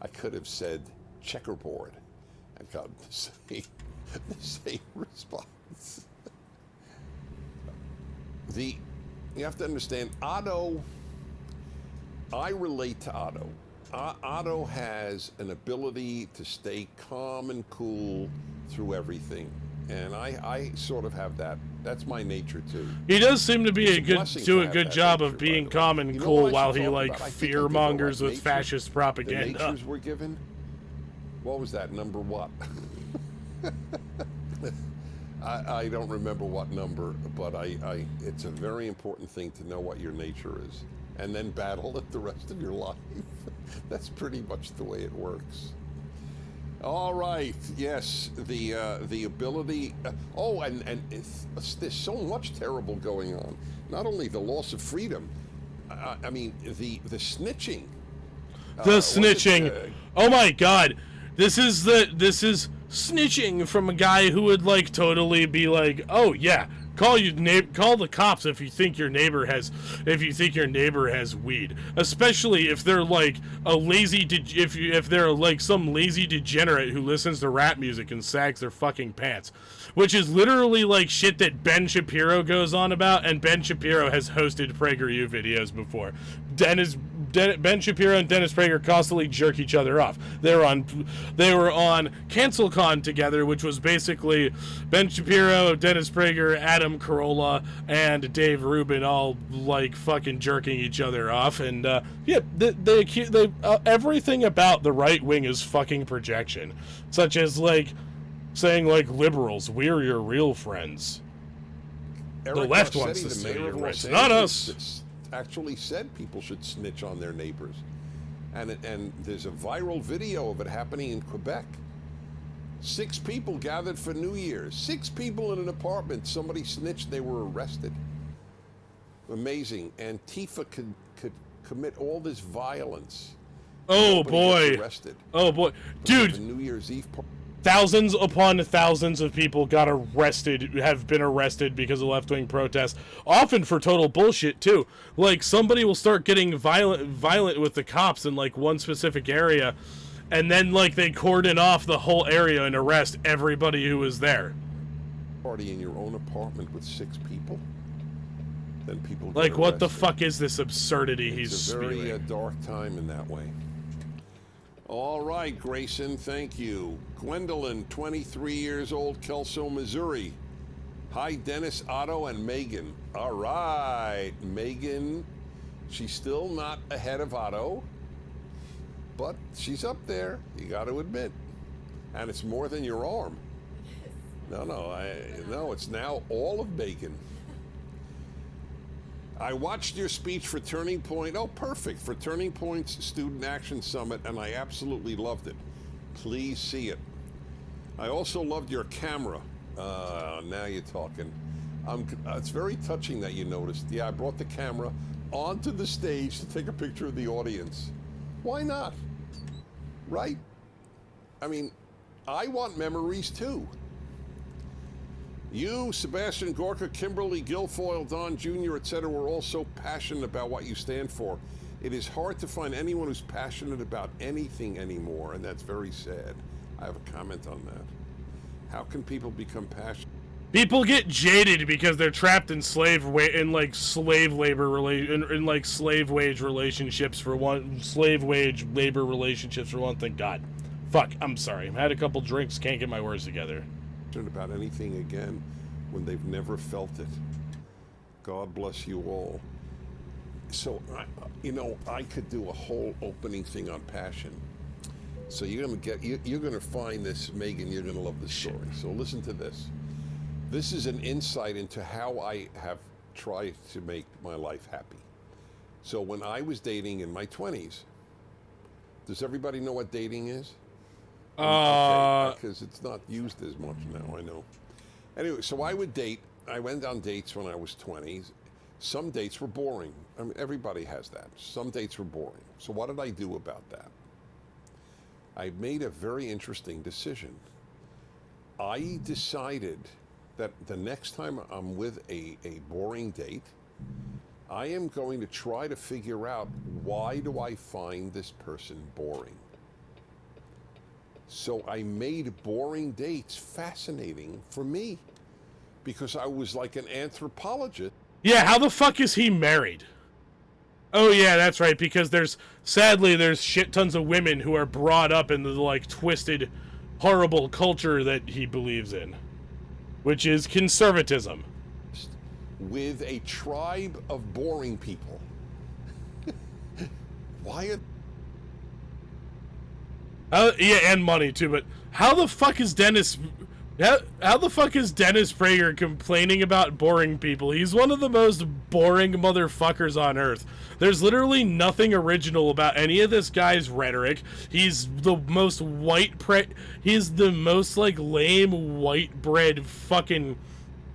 B: I could have said checkerboard and got the same response. You have to understand, Otto, I relate to Otto. Otto has an ability to stay calm and cool through everything. And I sort of have that. That's my nature too.
A: He does seem to be do a good job of being calm and cool while he like fear mongers with fascist propaganda.
B: The natures we're given. What was that number? What? I don't remember what number, but it's a very important thing to know what your nature is, and then battle it the rest of your life. That's pretty much the way it works. All right. Yes, the ability. And there's so much terrible going on. Not only the loss of freedom. I mean the snitching.
A: The snitching. Oh my God. This is snitching from a guy who would like totally be like, oh yeah, call the cops if you think your neighbor has weed, especially if they're like if they're like some lazy degenerate who listens to rap music and sags their fucking pants, which is literally like shit that Ben Shapiro goes on about, and Ben Shapiro has hosted PragerU videos before. Ben Shapiro and Dennis Prager constantly jerk each other off. They were on CancelCon together, which was basically Ben Shapiro, Dennis Prager, Adam Carolla, and Dave Rubin all like fucking jerking each other off. And yeah, they everything about the right wing is fucking projection, such as like saying like liberals, we're your real friends.
B: Eric
A: the left
B: Garcetti,
A: wants to say you're right,
B: not
A: us.
B: Actually said people should snitch on their neighbors, and there's a viral video of it happening in Quebec. 6 people gathered for New Year's. 6 people in an apartment. Somebody snitched. They were arrested. Amazing. Antifa could commit all this violence.
A: Oh
B: Nobody
A: boy.
B: gets arrested.
A: Oh boy, dude.
B: New Year's Eve party.
A: Thousands upon thousands of people have been arrested because of left-wing protests, often for total bullshit too. Like somebody will start getting violent with the cops in like one specific area, and then like they cordon off the whole area and arrest everybody who was there.
B: Party in your own apartment with 6 people. Then people get
A: like, what
B: arrested.
A: the fuck is this absurdity
B: It's
A: he's
B: a very
A: spewing?
B: dark time in that way. All right, Grayson, thank you. Gwendolyn, 23 years old, Kelso, Missouri. Hi, Dennis, Otto, and Megan. All right, Megan. She's still not ahead of Otto, but she's up there, you got to admit. And it's more than your arm. No, it's now all of Megan. I watched your speech for Turning Point. Oh, perfect. For Turning Point's Student Action Summit, and I absolutely loved it. Please see it. I also loved your camera. Now you're talking. It's very touching that you noticed. Yeah, I brought the camera onto the stage to take a picture of the audience. Why not? Right? I mean, I want memories too. You, Sebastian Gorka, Kimberly Guilfoyle, Don Jr., etc. were all so passionate about what you stand for. It is hard to find anyone who's passionate about anything anymore, and that's very sad. I have a comment on that. How can people become passionate?
A: People get jaded because they're trapped in slave wage labor relationships for one thing. God, fuck. I'm sorry. I've had a couple drinks. Can't get my words together.
B: About anything again when they've never felt it. God bless you all. So, I could do a whole opening thing on passion. So you're gonna find this, Megan. You're gonna love this story. So listen to this. This is an insight into how I have tried to make my life happy. So when I was dating in my 20s, does everybody know what dating is? Because it's not used as much now, I know. Anyway, so I would date. I went on dates when I was 20. Some dates were boring. I mean, everybody has that. Some dates were boring. So what did I do about that? I made a very interesting decision. I decided that the next time I'm with a boring date, I am going to try to figure out, why do I find this person boring? So I made boring dates fascinating for me, because I was like an anthropologist.
A: Yeah, how the fuck is he married? Oh yeah, that's right, because sadly there's shit tons of women who are brought up in the, like, twisted, horrible culture that he believes in, which is conservatism.
B: With a tribe of boring people. Why
A: Yeah, and money too, but how the fuck is Dennis Prager complaining about boring people? He's one of the most boring motherfuckers on earth. There's literally nothing original about any of this guy's rhetoric. He's the most he's the most, like, lame white bread fucking,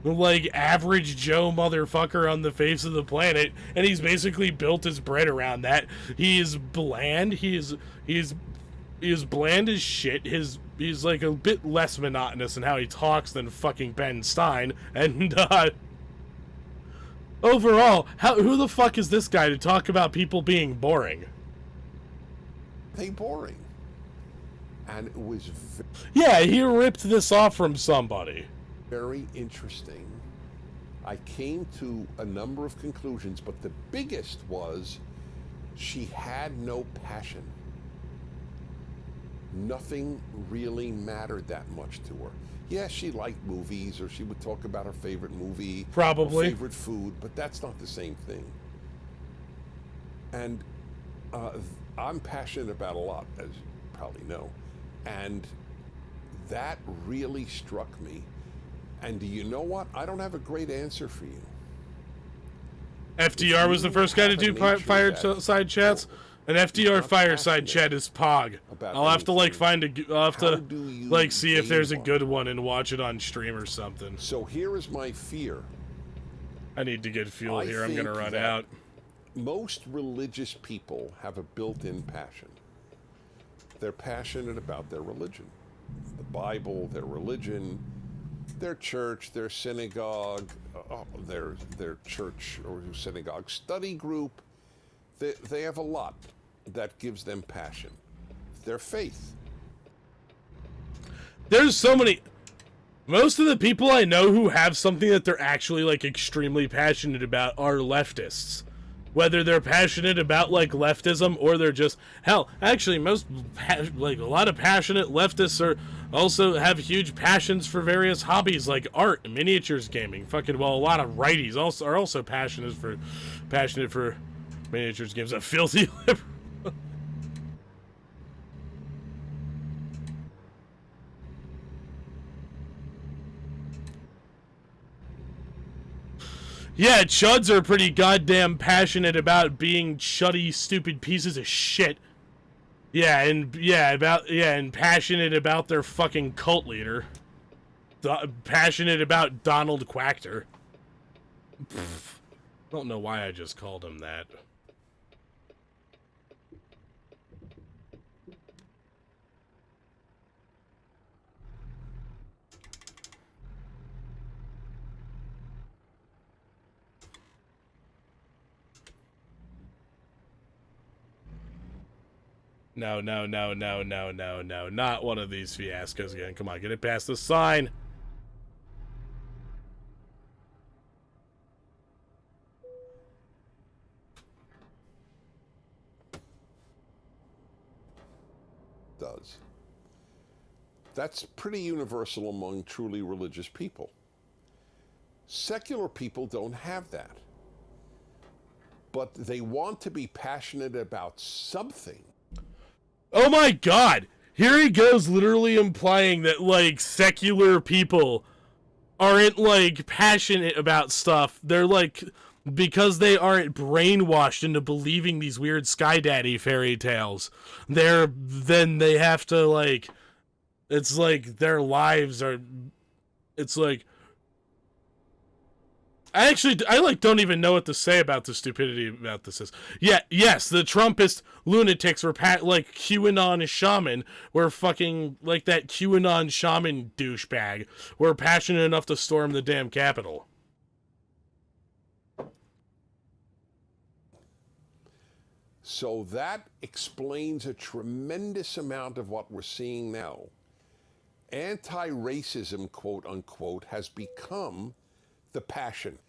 A: like, average Joe motherfucker on the face of the planet, and he's basically built his bread around that. He is bland. He is bland as shit. He's like a bit less monotonous in how he talks than fucking Ben Stein. And overall, who the fuck is this guy to talk about people being boring?
B: They boring. And it was
A: yeah, he ripped this off from somebody.
B: Very interesting. I came to a number of conclusions, but the biggest was she had no passion. Nothing really mattered that much to her. Yeah, she liked movies, or she would talk about her favorite movie,
A: probably,
B: her favorite food, but that's not the same thing. And I'm passionate about a lot, as you probably know, and that really struck me. And do you know what? I don't have a great answer for you.
A: FDR was the first guy to do fireside chats. An FDR fireside chat is Pog. I'll have to, like, see if there's a good one and watch it on stream or something.
B: So here is my fear.
A: I need to get fuel here. I'm gonna run out.
B: Most religious people have a built-in passion. They're passionate about their religion, the Bible, their religion, their church, their synagogue, their church or synagogue study group. They have a lot that gives them passion. Their faith.
A: There's so many. Most of the people I know who have something that they're actually, like, extremely passionate about are leftists. Whether they're passionate about, like, leftism, or they're just, hell, actually a lot of passionate leftists also have huge passions for various hobbies like art and miniatures gaming. A lot of righties are also passionate for miniatures games. A filthy liberal. Yeah, chuds are pretty goddamn passionate about being chuddy, stupid pieces of shit. And passionate about their fucking cult leader. Passionate about Donald Quackter. Don't know why I just called him that. No, not one of these fiascos again. Come on, get it past the sign.
B: That's pretty universal among truly religious people. Secular people don't have that. But they want to be passionate about something.
A: Oh my god! Here he goes, literally implying that, like, secular people aren't like passionate about stuff. They're like, because they aren't brainwashed into believing these weird Sky Daddy fairy tales, then they have to like, it's like their lives are, it's like, I like don't even know what to say about the stupidity about this is. Yeah, yes, the Trumpist lunatics were like QAnon shaman were fucking like that QAnon shaman douchebag were passionate enough to storm the damn Capitol.
B: So that explains a tremendous amount of what we're seeing now. Anti-racism, quote unquote, has become the passion.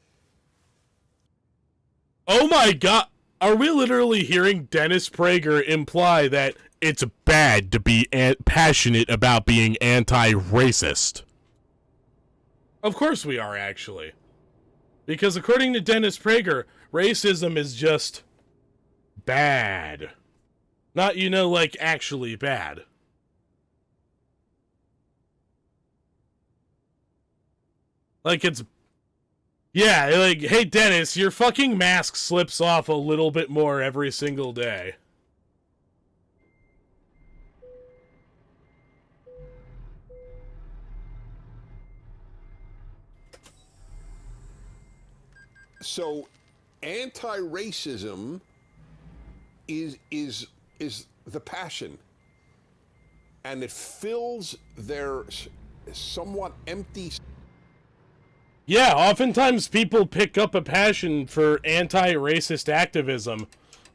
A: Oh my god, are we literally hearing Dennis Prager imply that it's bad to be passionate about being anti-racist? Of course we are, actually. Because according to Dennis Prager, racism is just bad. Not, you know, like, actually bad. Like, it's... Yeah, like, hey, Dennis, your fucking mask slips off a little bit more every single day.
B: So, anti-racism is the passion, and it fills their somewhat empty.
A: Yeah, oftentimes people pick up a passion for anti-racist activism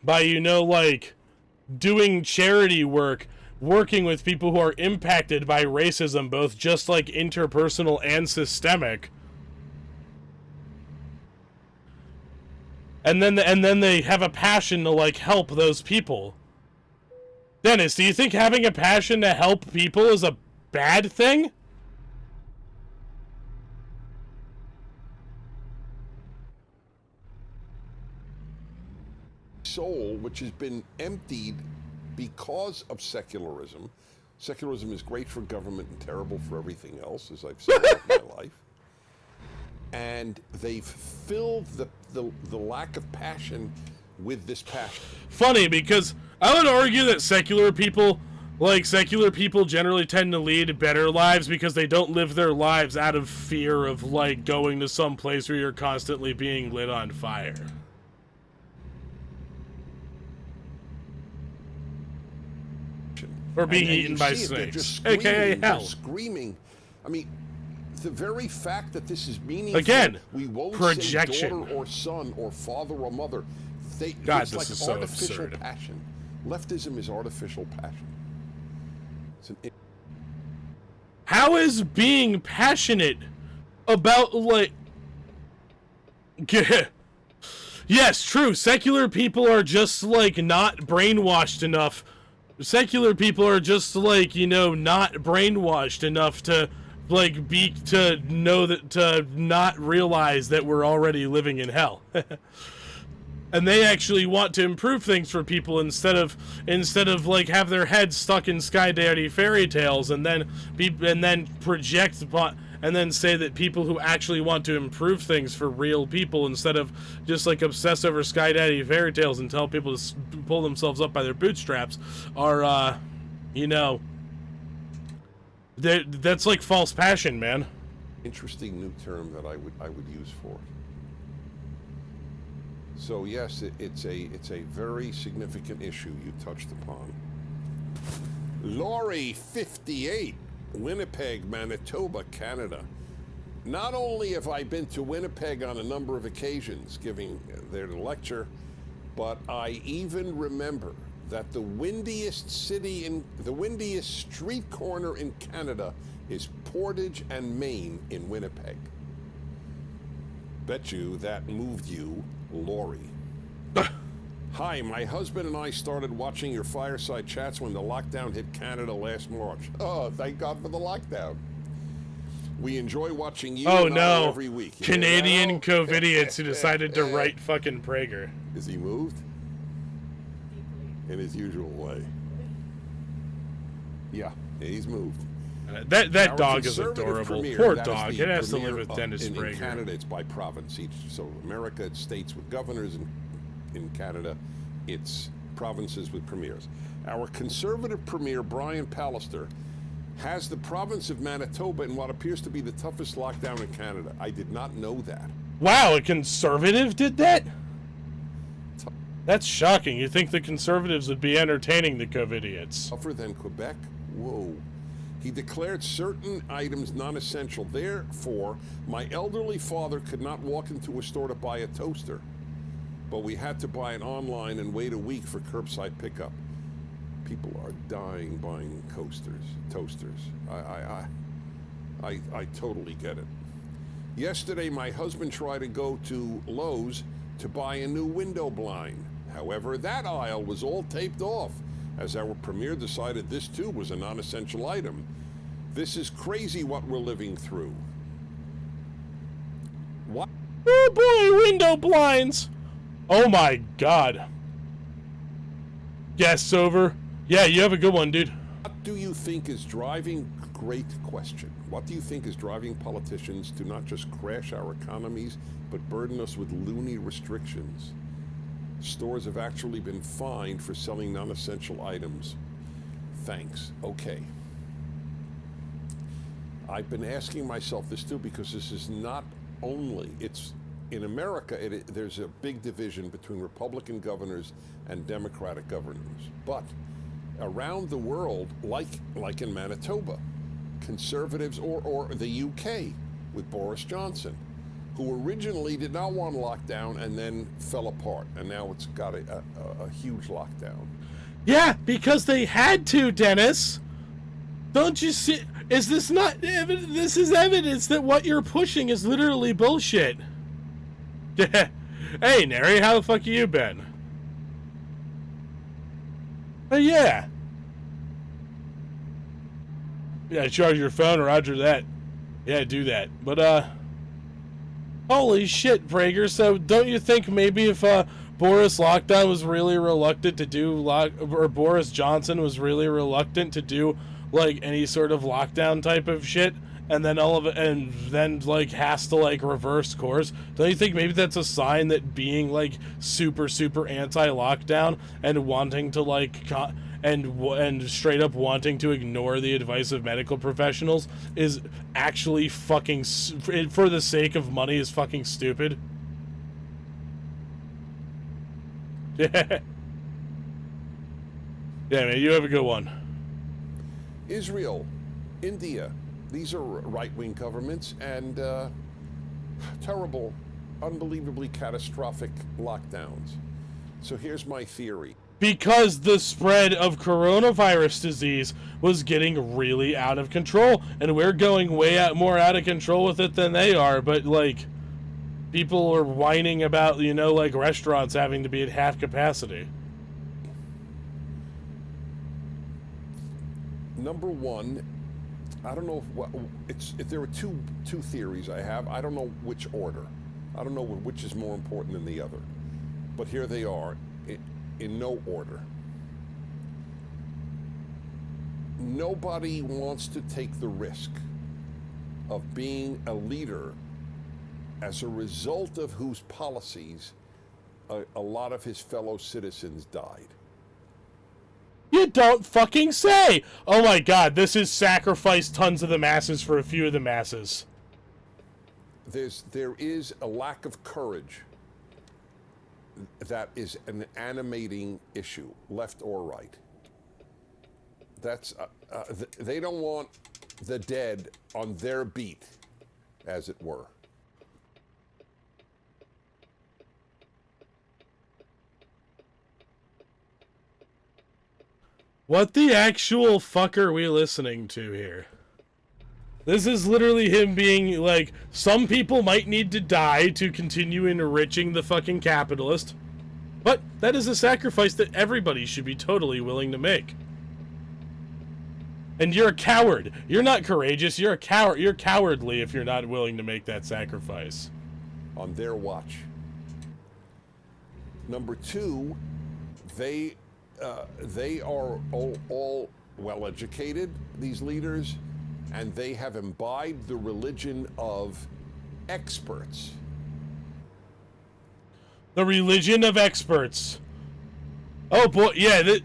A: by, you know, like, doing charity work, working with people who are impacted by racism, both just, like, interpersonal and systemic. And then they have a passion to, like, help those people. Dennis, do you think having a passion to help people is a bad thing?
B: Soul, which has been emptied because of secularism. Secularism is great for government and terrible for everything else, as I've said in my life. And they've filled the lack of passion with this passion.
A: Funny, because I would argue that secular people generally tend to lead better lives because they don't live their lives out of fear of, like, going to some place where you're constantly being lit on fire. Or being eaten by snakes, aka hell.
B: Screaming. I mean, the very fact that this is meaningful.
A: Again,
B: we won't
A: projection.
B: say daughter or son or father or mother.
A: God,
B: it's
A: this
B: like
A: is so
B: artificial
A: absurd.
B: passion. Leftism is artificial passion.
A: How is being passionate about, like... Yes, true. Secular people are just, like, not brainwashed enough. Secular people are just, like, you know, not brainwashed enough to, like, to know that, to not realize that we're already living in hell. And they actually want to improve things for people instead of like have their heads stuck in Sky Daddy fairy tales and then project upon and then say that people who actually want to improve things for real people instead of just like obsess over Sky Daddy fairy tales and tell people to pull themselves up by their bootstraps are you know, that's like false passion, man.
B: Interesting new term that I would use for it. So yes, it's a very significant issue you touched upon. Laurie, 58, Winnipeg, Manitoba, Canada. Not only have I been to Winnipeg on a number of occasions giving their lecture, but I even remember that the windiest street corner in Canada is Portage and Main in Winnipeg. Bet you that moved you, Laurie. Hi, my husband and I started watching your fireside chats when the lockdown hit Canada last March. Oh, thank God for the lockdown. We enjoy watching you every week.
A: Canadian COVIDians who decided to write fucking Prager.
B: Is he moved? In his usual way. Yeah, he's moved.
A: That
B: Our
A: dog is
B: conservative
A: adorable.
B: premier,
A: Poor
B: that is
A: dog.
B: the
A: It has to
B: premier
A: live with Dennis
B: in
A: Prager.
B: Canada, it's by province. So America, it's states with governors, and in Canada, it's provinces with premiers. Our conservative premier, Brian Pallister, has the province of Manitoba in what appears to be the toughest lockdown in Canada. I did not know that.
A: Wow, a conservative did that? That's shocking. You think the conservatives would be entertaining the COVIDiots?
B: Tougher than Quebec? Whoa. He declared certain items non-essential. Therefore, my elderly father could not walk into a store to buy a toaster, but we had to buy it online and wait a week for curbside pickup. People are dying buying toasters. I totally get it. Yesterday, my husband tried to go to Lowe's to buy a new window blind. However, that aisle was all taped off, as our premier decided this too was a non-essential item. This is crazy what we're living through. What?
A: Oh boy, window blinds! Oh my god. Guess over. Yeah, you have a good one, dude.
B: What do you think is driving, great question, what do you think is driving politicians to not just crash our economies, but burden us with loony restrictions? Stores have actually been fined for selling non-essential items. Thanks. Okay. I've been asking myself this too, because this is not only, it's in America, there's a big division between Republican governors and Democratic governors. But around the world, like in Manitoba, conservatives, or the UK with Boris Johnson, who originally did not want lockdown and then fell apart, and now it's got a huge lockdown.
A: Yeah, because they had to, Dennis. Don't you see? Is this not evidence? This is evidence that what you're pushing is literally bullshit. Hey, Neri, how the fuck you been? Yeah. Yeah, charge your phone, roger that. Yeah, do that. But, holy shit, Prager. So, don't you think maybe if, Boris Lockdown was really reluctant to do or Boris Johnson was really reluctant to do, like, any sort of lockdown type of shit, and then like has to like reverse course? Don't you think maybe that's a sign that being like super anti-lockdown and wanting to like and straight up wanting to ignore the advice of medical professionals is actually fucking for the sake of money is fucking stupid? Yeah. Yeah, man, you have a good one.
B: Israel, India, these are right-wing governments, and terrible, unbelievably catastrophic lockdowns. So here's my theory.
A: Because the spread of coronavirus disease was getting really out of control, and we're going way more out of control with it than they are, but like people are whining about, you know, like restaurants having to be at half capacity.
B: Number one, I don't know if there are two theories I have. I don't know which order. I don't know which is more important than the other. But here they are, in no order. Nobody wants to take the risk of being a leader as a result of whose policies a lot of his fellow citizens died.
A: You don't fucking say! Oh my god, this is sacrifice tons of the masses for a few of the masses.
B: There is a lack of courage that is an animating issue, left or right. That's they don't want the dead on their beat, as it were.
A: What the actual fuck are we listening to here? This is literally him being like, some people might need to die to continue enriching the fucking capitalist, but that is a sacrifice that everybody should be totally willing to make. And you're a coward. You're not courageous. You're a coward. You're cowardly if you're not willing to make that sacrifice.
B: On their watch. Number two, they are all well-educated, these leaders, and they have imbibed the religion of experts.
A: The religion of experts. Oh boy, yeah.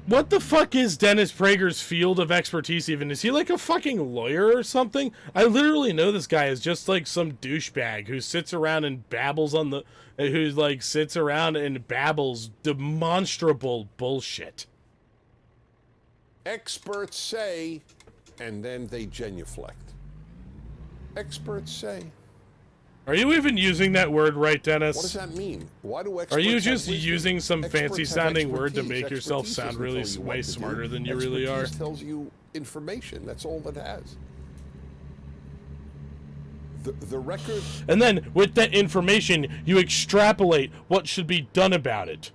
A: What the fuck is Dennis Prager's field of expertise even? Is he like a fucking lawyer or something? I literally know this guy is just like some douchebag who sits around and babbles on the... who like sits around and babbles demonstrable bullshit.
B: Experts say, and then they genuflect. Experts say.
A: Are you even using that word right, Dennis?
B: What does that mean? Why do experts
A: Are you
B: have
A: just
B: wisdom?
A: using some
B: Experts
A: fancy
B: have
A: sounding word to
B: expertise.
A: make yourself
B: Expertise
A: sound
B: doesn't
A: really
B: tell you what
A: way
B: to do.
A: smarter than you really are?
B: Expertise tells you information. That's all it has. The record...
A: And then, with that information, you extrapolate what should be done about it.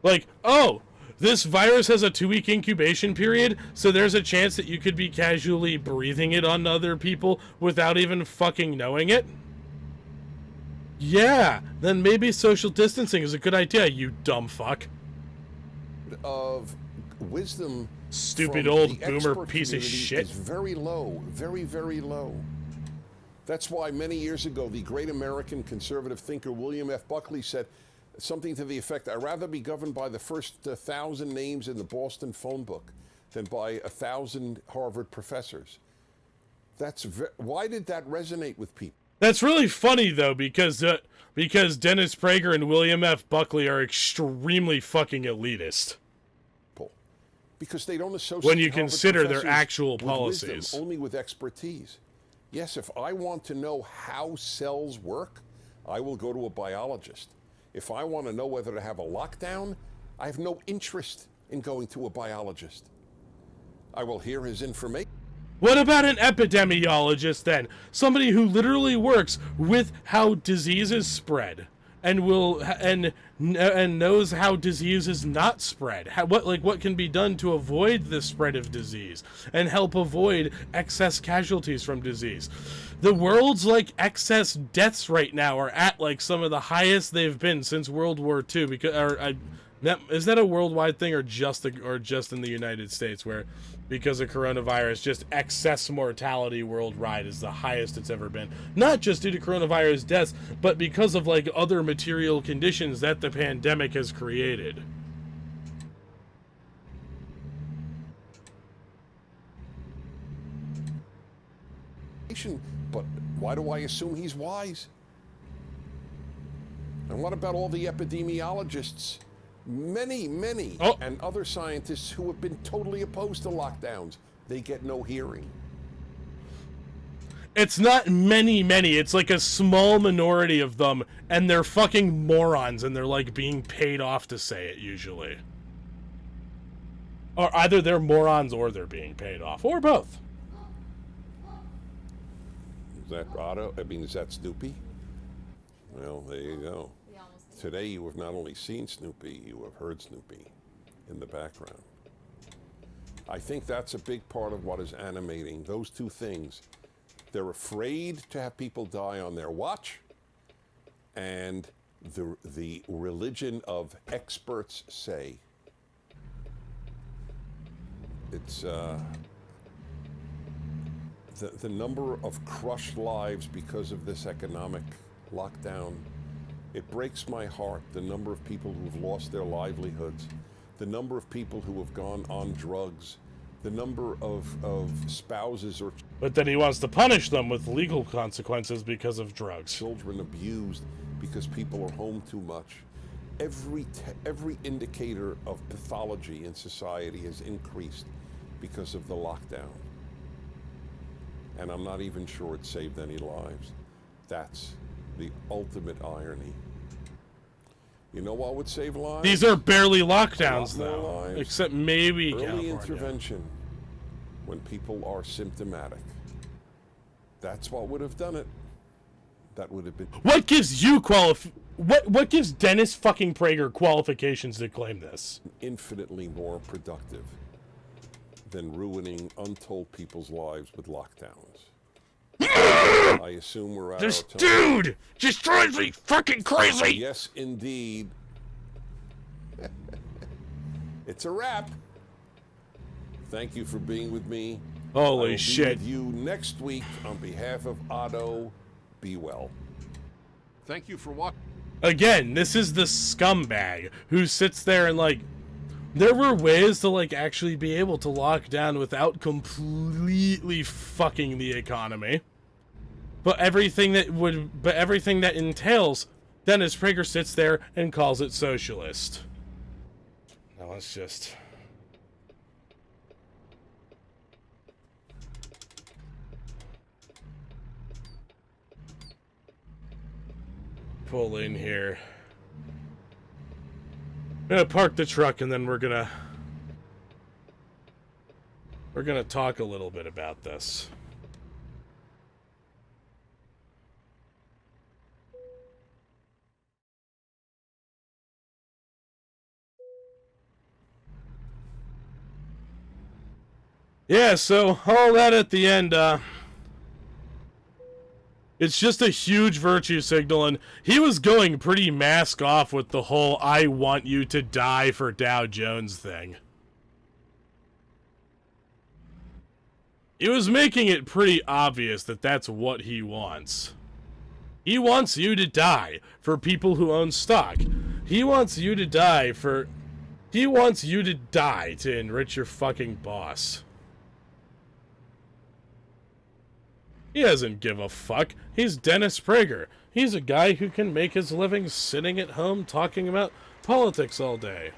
A: Like, oh, this virus has a 2-week incubation period, so there's a chance that you could be casually breathing it on other people without even fucking knowing it? Yeah, then maybe social distancing is a good idea, you dumb fuck.
B: Of wisdom...
A: Stupid
B: from
A: old
B: the
A: boomer
B: expert
A: piece of
B: community
A: shit.
B: is very low. Very, very low. That's why many years ago, the great American conservative thinker William F. Buckley said something to the effect, I'd rather be governed by the first 1,000 names in the Boston phone book than by 1,000 Harvard professors. Why did that resonate with people?
A: That's really funny, though, because Dennis Prager and William F. Buckley are extremely fucking elitist.
B: Because they don't associate
A: when you
B: Harvard
A: consider their
B: professors
A: actual
B: with
A: policies.
B: wisdom, only with expertise. Yes, if I want to know how cells work, I will go to a biologist. If I want to know whether to have a lockdown, I have no interest in going to a biologist. I will hear his information.
A: What about an epidemiologist, then? Somebody who literally works with how diseases spread and knows how disease is not spread. What can be done to avoid the spread of disease and help avoid excess casualties from disease. The world's excess deaths right now are at some of the highest they've been since World War II. Is that a worldwide thing or just in the United States, where because of coronavirus, just excess mortality worldwide is the highest it's ever been? Not just due to coronavirus deaths, but because of other material conditions that the pandemic has created.
B: But why do I assume he's wise? And what about all the epidemiologists? Many, and other scientists who have been totally opposed to lockdowns. They get no hearing.
A: It's not many. It's a small minority of them, and they're fucking morons, and they're being paid off to say it usually. Or either they're morons or they're being paid off, or both.
B: Is that Otto? Is that Snoopy? Well, there you go. Today you have not only seen Snoopy, you have heard Snoopy in the background. I think that's a big part of what is animating those two things. They're afraid to have people die on their watch, and the religion of experts say. It's the number of crushed lives because of this economic lockdown. It breaks my heart, the number of people who've lost their livelihoods, the number of people who have gone on drugs, the number of spouses or...
A: But then he wants to punish them with legal consequences because of drugs.
B: Children abused because people are home too much. Every indicator of pathology in society has increased because of the lockdown. And I'm not even sure it saved any lives. That's the ultimate irony. You know what would save lives?
A: These are barely lockdowns, though. Lives. Except maybe
B: early
A: California.
B: Intervention when people are symptomatic. That's what would have done it. That would have been...
A: What gives you What gives Dennis fucking Prager qualifications to claim this?
B: Infinitely more productive than ruining untold people's lives with lockdowns. I assume we're at
A: this
B: our time.
A: Dude just drives me fucking crazy.
B: Yes, indeed. It's a wrap. Thank you for being with me. I will
A: Holy
B: be
A: shit.
B: with you next week on behalf of Otto. Be well.
D: Thank you for watching.
A: Again, this is the scumbag who sits there and, like, there were ways to, like, actually be able to lock down without completely fucking the economy. But everything that entails, Dennis Prager sits there and calls it socialist. Now let's just... pull in here. I'm gonna park the truck and then we're gonna talk a little bit about this. Yeah, so all that at the end, it's just a huge virtue signal, and he was going pretty mask off with the whole "I want you to die for Dow Jones" thing. He was making it pretty obvious that that's what he wants. He wants you to die for people who own stock. He wants you to die for... He wants you to die to enrich your fucking boss. He doesn't give a fuck. He's Dennis Prager. He's a guy who can make his living sitting at home talking about politics all day.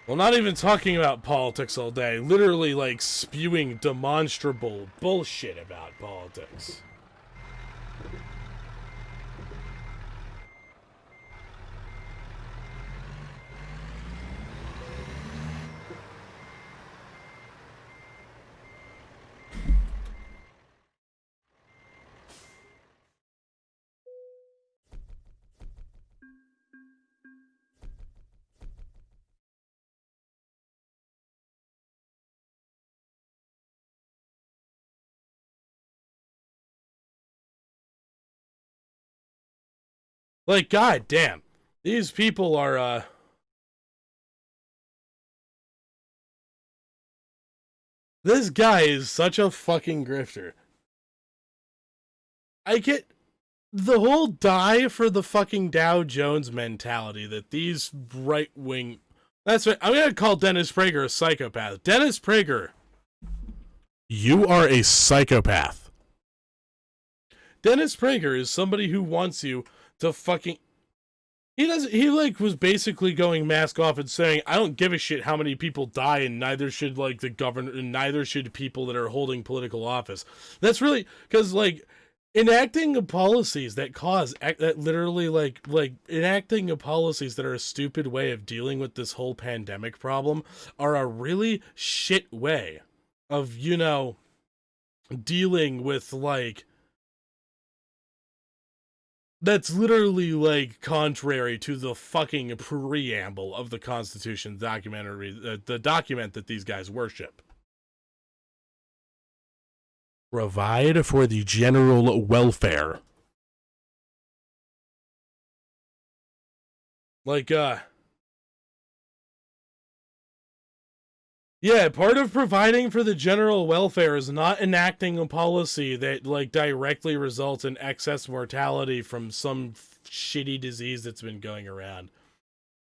A: Well, not even talking about politics all day. Literally, like, spewing demonstrable bullshit about politics. Like, goddamn, these people are, this guy is such a fucking grifter. I get the whole die for the fucking Dow Jones mentality that these right-wing... That's right, I'm gonna call Dennis Prager a psychopath. Dennis Prager, you are a psychopath. Dennis Prager is somebody who wants you to fucking... He like was basically going mask off and saying, I don't give a shit how many people die, and neither should like the governor, and neither should people that are holding political office. That's really, because like enacting policies that cause that literally like enacting policies that are a stupid way of dealing with this whole pandemic problem are a really shit way of, you know, dealing with like... That's literally, like, contrary to the fucking preamble of the Constitution documentary, the document that these guys worship. Provide for the general welfare. Like, yeah, part of providing for the general welfare is not enacting a policy that, like, directly results in excess mortality from some shitty disease that's been going around.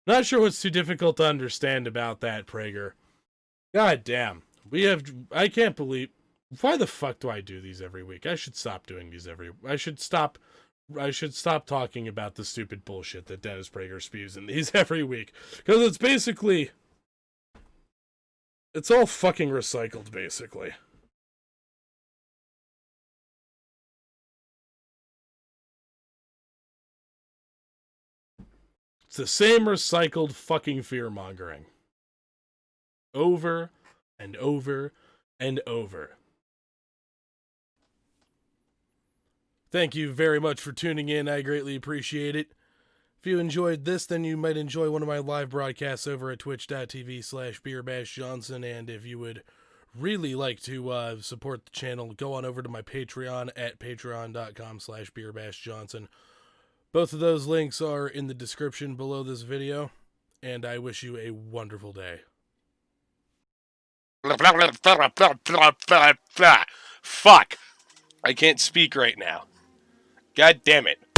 A: Not sure what's too difficult to understand about that, Prager. God damn. I can't believe... Why the fuck do I do these every week? I should stop doing these I should stop talking about the stupid bullshit that Dennis Prager spews in these every week. Because it's basically... It's all fucking recycled, basically. It's the same recycled fucking fear-mongering. Over and over and over. Thank you very much for tuning in. I greatly appreciate it. If you enjoyed this, then you might enjoy one of my live broadcasts over at twitch.tv/BeerBashJohnson, and if you would really like to support the channel, go on over to my Patreon at patreon.com/beerbashjohnson. Both of those links are in the description below this video, and I wish you a wonderful day. Fuck. I can't speak right now. God damn it.